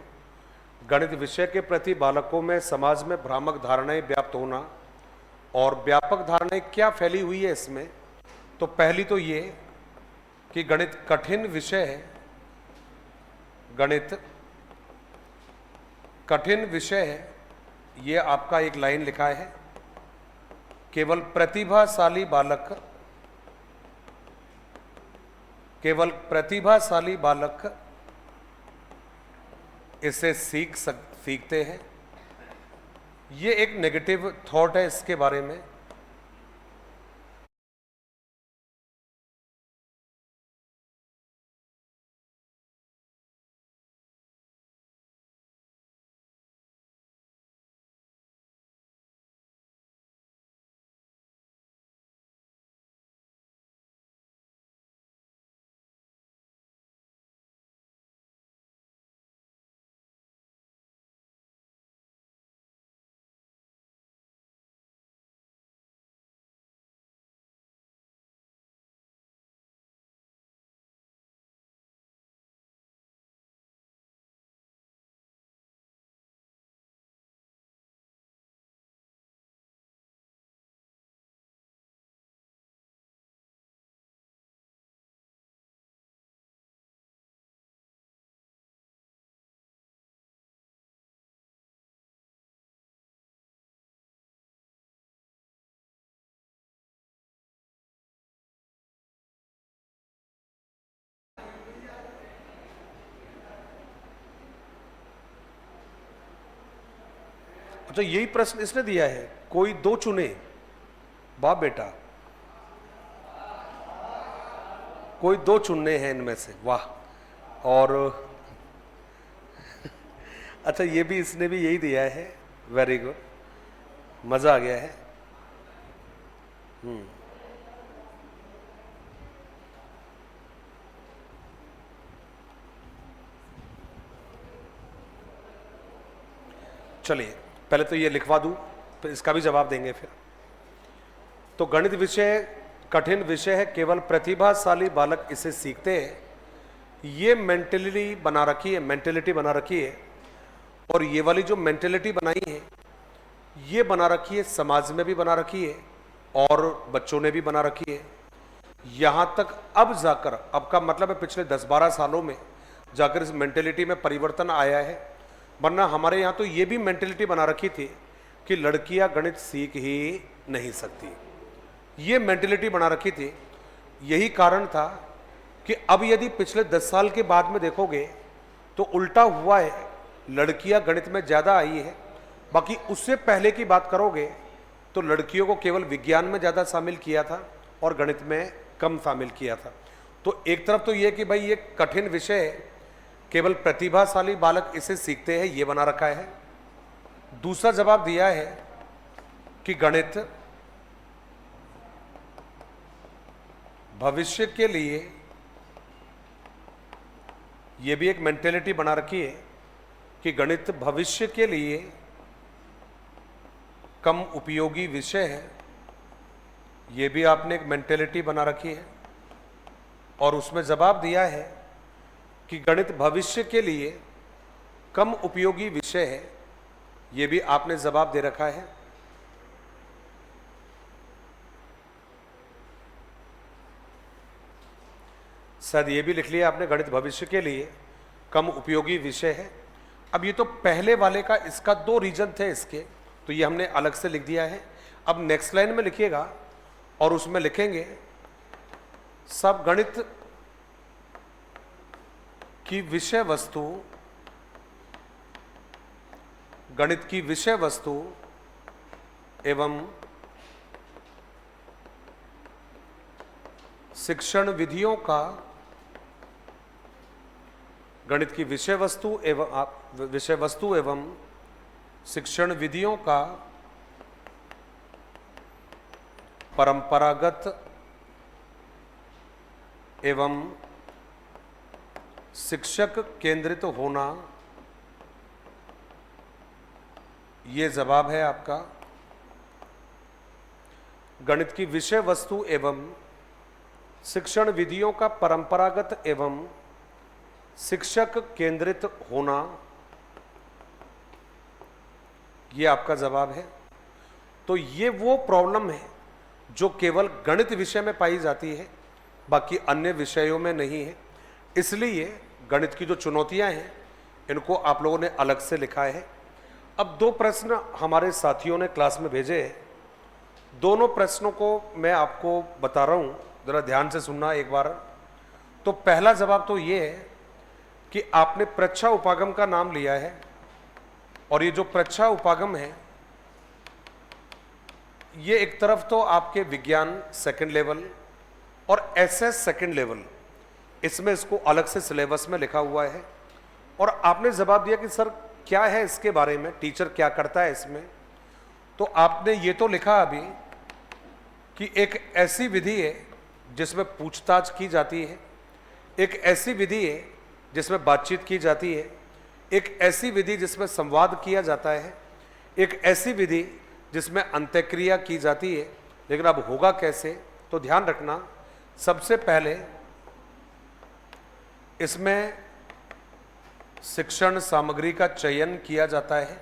गणित विषय के प्रति बालकों में समाज में भ्रामक धारणाएं व्याप्त होना, और व्यापक धारणाएं क्या फैली हुई है इसमें, तो पहली तो ये कि गणित कठिन विषय है, गणित कठिन विषय है, ये आपका एक लाइन लिखा है। केवल प्रतिभाशाली बालक इसे सीखते हैं। ये एक नेगेटिव थॉट है इसके बारे में। तो यही प्रश्न इसने दिया है, कोई दो चुने, बाप बेटा, कोई दो चुनने हैं इनमें से, वाह। और अच्छा, ये भी इसने भी यही दिया है, वेरी गुड, मजा आ गया है। चलिए पहले तो ये लिखवा दूं, तो इसका भी जवाब देंगे फिर। तो गणित विषय कठिन विषय है, केवल प्रतिभाशाली बालक इसे सीखते हैं। ये मेंटेलिटी बना रखी है। और ये वाली जो मेंटेलिटी बनाई है, ये बना रखी है, समाज में भी बना रखी है और बच्चों ने भी बना रखी है। यहां तक अब जाकर, अब का मतलब है पिछले 10-12 सालों में जाकर इस मेंटेलिटी में परिवर्तन आया है। वरना हमारे यहाँ तो ये भी मेंटेलिटी बना रखी थी कि लड़कियां गणित सीख ही नहीं सकती, ये मेंटेलिटी बना रखी थी। यही कारण था कि अब यदि पिछले 10 साल के बाद में देखोगे तो उल्टा हुआ है, लड़कियां गणित में ज़्यादा आई है। बाकी उससे पहले की बात करोगे तो लड़कियों को केवल विज्ञान में ज़्यादा शामिल किया था और गणित में कम शामिल किया था। तो एक तरफ तो ये कि भाई ये कठिन विषय है, केवल प्रतिभाशाली बालक इसे सीखते हैं, ये बना रखा है। दूसरा जवाब दिया है कि गणित भविष्य के लिए, ये भी एक मेंटेलिटी बना रखी है कि गणित भविष्य के लिए कम उपयोगी विषय है, ये भी आपने एक मेंटेलिटी बना रखी है। और उसमें जवाब दिया है कि गणित भविष्य के लिए कम उपयोगी विषय है, ये भी आपने जवाब दे रखा है। शायद ये भी लिख लिया आपने, गणित भविष्य के लिए कम उपयोगी विषय है। अब ये तो पहले वाले का, इसका 2 रीजन थे इसके, तो ये हमने अलग से लिख दिया है। अब नेक्स्ट लाइन में लिखिएगा और उसमें लिखेंगे सब गणित की विषय वस्तु, गणित की विषय वस्तु एवं शिक्षण विधियों का, गणित की विषय वस्तु एवं शिक्षण विधियों का परंपरागत एवं शिक्षक केंद्रित होना, ये जवाब है आपका। गणित की विषय वस्तु एवं शिक्षण विधियों का परंपरागत एवं शिक्षक केंद्रित होना, ये आपका जवाब है। तो ये वो प्रॉब्लम है जो केवल गणित विषय में पाई जाती है, बाकी अन्य विषयों में नहीं है। इसलिए गणित की जो चुनौतियां हैं इनको आप लोगों ने अलग से लिखा है। अब 2 प्रश्न हमारे साथियों ने क्लास में भेजे हैं, दोनों प्रश्नों को मैं आपको बता रहा हूं, जरा ध्यान से सुनना एक बार। तो पहला जवाब तो ये है कि आपने प्रच्छा उपागम का नाम लिया है, और ये जो प्रच्छा उपागम है ये एक तरफ तो आपके विज्ञान सेकंड लेवल और एसएस सेकंड लेवल, इसमें इसको अलग से सिलेबस में लिखा हुआ है। और आपने जवाब दिया कि सर क्या है इसके बारे में, टीचर क्या करता है इसमें। तो आपने ये तो लिखा अभी कि एक ऐसी विधि है जिसमें पूछताछ की जाती है, एक ऐसी विधि है जिसमें बातचीत की जाती है, एक ऐसी विधि जिसमें संवाद किया जाता है, एक ऐसी विधि जिसमें अंत्यक्रिया की जाती है। लेकिन अब होगा कैसे, तो ध्यान रखना, सबसे पहले इसमें शिक्षण सामग्री का चयन किया जाता है।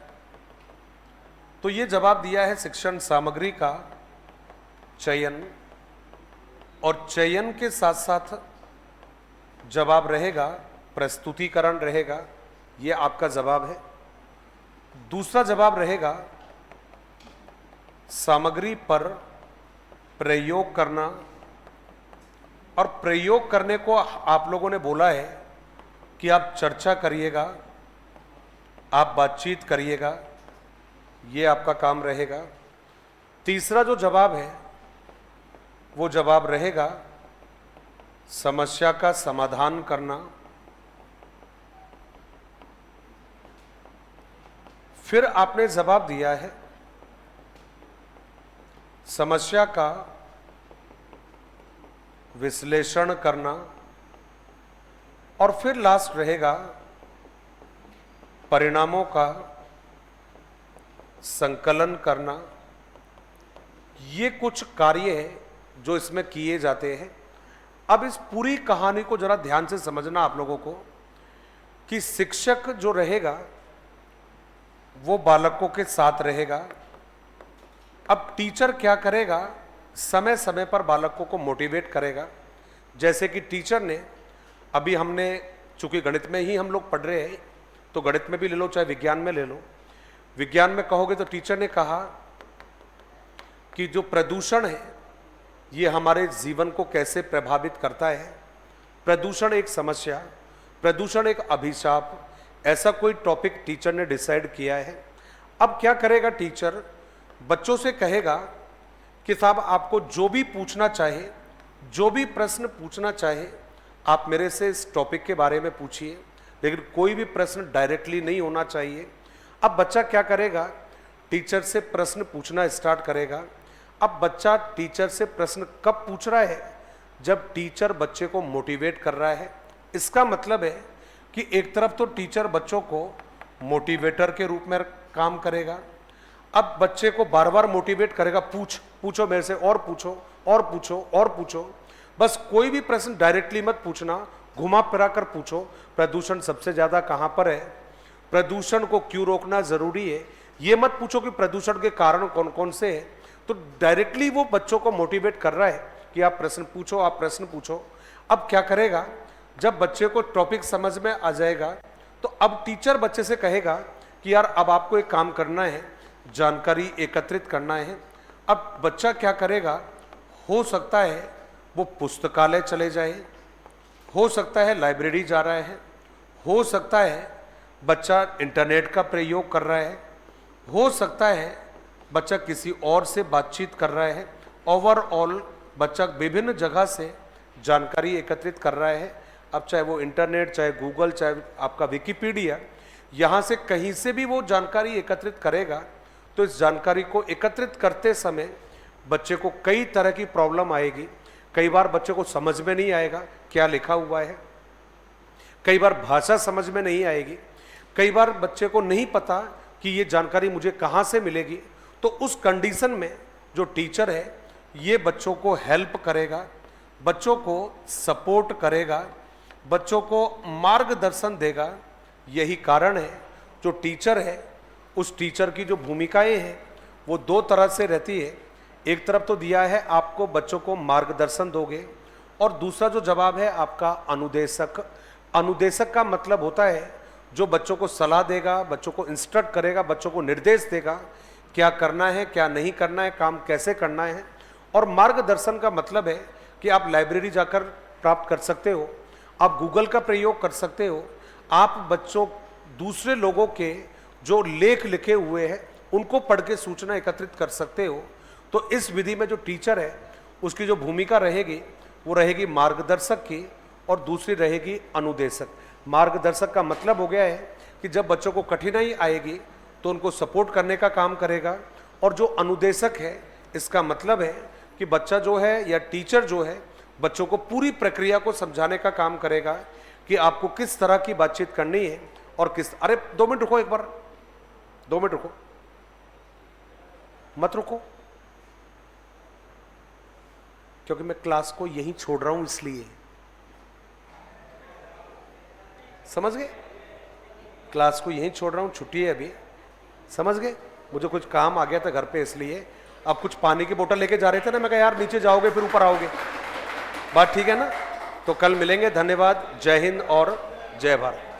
तो ये जवाब दिया है शिक्षण सामग्री का चयन, और चयन के साथ साथ जवाब रहेगा प्रस्तुतिकरण रहेगा, ये आपका जवाब है। दूसरा जवाब रहेगा सामग्री पर प्रयोग करना, और प्रयोग करने को आप लोगों ने बोला है कि आप चर्चा करिएगा, आप बातचीत करिएगा, ये आपका काम रहेगा। तीसरा जो जवाब है वो जवाब रहेगा समस्या का समाधान करना। फिर आपने जवाब दिया है समस्या का विश्लेषण करना, और फिर लास्ट रहेगा परिणामों का संकलन करना। ये कुछ कार्य हैं जो इसमें किए जाते हैं। अब इस पूरी कहानी को जरा ध्यान से समझना आप लोगों को, कि शिक्षक जो रहेगा वो बालकों के साथ रहेगा। अब टीचर क्या करेगा, समय समय पर बालकों को मोटिवेट करेगा। जैसे कि टीचर ने, अभी हमने चूंकि गणित में ही हम लोग पढ़ रहे हैं, तो गणित में भी ले लो चाहे विज्ञान में ले लो, विज्ञान में कहोगे तो टीचर ने कहा कि जो प्रदूषण है ये हमारे जीवन को कैसे प्रभावित करता है। प्रदूषण एक समस्या, प्रदूषण एक अभिशाप, ऐसा कोई टॉपिक टीचर ने डिसाइड किया है। अब क्या करेगा टीचर, बच्चों से कहेगा कि साहब आपको जो भी पूछना चाहे, जो भी प्रश्न पूछना चाहे आप मेरे से इस टॉपिक के बारे में पूछिए, लेकिन कोई भी प्रश्न डायरेक्टली नहीं होना चाहिए। अब बच्चा क्या करेगा, टीचर से प्रश्न पूछना स्टार्ट करेगा। अब बच्चा टीचर से प्रश्न कब पूछ रहा है, जब टीचर बच्चे को मोटिवेट कर रहा है। इसका मतलब है कि एक तरफ तो टीचर बच्चों को मोटिवेटर के रूप में काम करेगा, अब बच्चे को बार बार मोटिवेट करेगा, पूछो मेरे से, और पूछो और पूछो और पूछो, बस कोई भी प्रश्न डायरेक्टली मत पूछना, घुमा फिरा कर पूछो। प्रदूषण सबसे ज्यादा कहां पर है, प्रदूषण को क्यों रोकना जरूरी है, ये मत पूछो कि प्रदूषण के कारण कौन कौन से हैं। तो डायरेक्टली वो बच्चों को मोटिवेट कर रहा है कि आप प्रश्न पूछो, आप प्रश्न पूछो। अब क्या करेगा, जब बच्चे को टॉपिक समझ में आ जाएगा तो अब टीचर बच्चे से कहेगा कि यार अब आपको एक काम करना है, जानकारी एकत्रित करना है। अब बच्चा क्या करेगा, हो सकता है वो पुस्तकालय चले जाए, हो सकता है लाइब्रेरी जा रहा है, हो सकता है बच्चा इंटरनेट का प्रयोग कर रहा है, हो सकता है बच्चा किसी और से बातचीत कर रहा है। ओवरऑल बच्चा विभिन्न जगह से जानकारी एकत्रित कर रहा है। अब चाहे वो इंटरनेट, चाहे गूगल, चाहे आपका विकिपीडिया, यहाँ से कहीं से भी वो जानकारी एकत्रित करेगा। तो इस जानकारी को एकत्रित करते समय बच्चे को कई तरह की प्रॉब्लम आएगी। कई बार बच्चे को समझ में नहीं आएगा क्या लिखा हुआ है, कई बार भाषा समझ में नहीं आएगी, कई बार बच्चे को नहीं पता कि ये जानकारी मुझे कहाँ से मिलेगी। तो उस कंडीशन में जो टीचर है ये बच्चों को हेल्प करेगा, बच्चों को सपोर्ट करेगा, बच्चों को मार्गदर्शन देगा। यही कारण है जो टीचर है उस टीचर की जो भूमिकाएं हैं वो दो तरह से रहती है। एक तरफ तो दिया है आपको बच्चों को मार्गदर्शन दोगे, और दूसरा जो जवाब है आपका अनुदेशक। अनुदेशक का मतलब होता है जो बच्चों को सलाह देगा, बच्चों को इंस्ट्रक्ट करेगा, बच्चों को निर्देश देगा क्या करना है, क्या नहीं करना है, काम कैसे करना है। और मार्गदर्शन का मतलब है कि आप लाइब्रेरी जाकर प्राप्त कर सकते हो, आप गूगल का प्रयोग कर सकते हो, आप बच्चों दूसरे लोगों के जो लेख लिखे हुए हैं उनको पढ़ के सूचना एकत्रित कर सकते हो। तो इस विधि में जो टीचर है उसकी जो भूमिका रहेगी वो रहेगी मार्गदर्शक की, और दूसरी रहेगी अनुदेशक। मार्गदर्शक का मतलब हो गया है कि जब बच्चों को कठिनाई आएगी तो उनको सपोर्ट करने का काम करेगा, और जो अनुदेशक है इसका मतलब है कि बच्चा जो है या टीचर जो है बच्चों को पूरी प्रक्रिया को समझाने का काम करेगा कि आपको किस तरह की बातचीत करनी है और किस। अरे 2 मिनट रुको, एक बार 2 मिनट रुको, मत रुको, क्योंकि मैं क्लास को यहीं छोड़ रहा हूं, इसलिए समझ गए। क्लास को यहीं छोड़ रहा हूं, छुट्टी है अभी, समझ गए। मुझे कुछ काम आ गया था घर पे, इसलिए। अब कुछ पानी की बोतल लेके जा रहे थे ना, मैं कहा यार नीचे जाओगे फिर ऊपर आओगे, बात ठीक है ना। तो कल मिलेंगे, धन्यवाद, जय हिंद और जय भारत।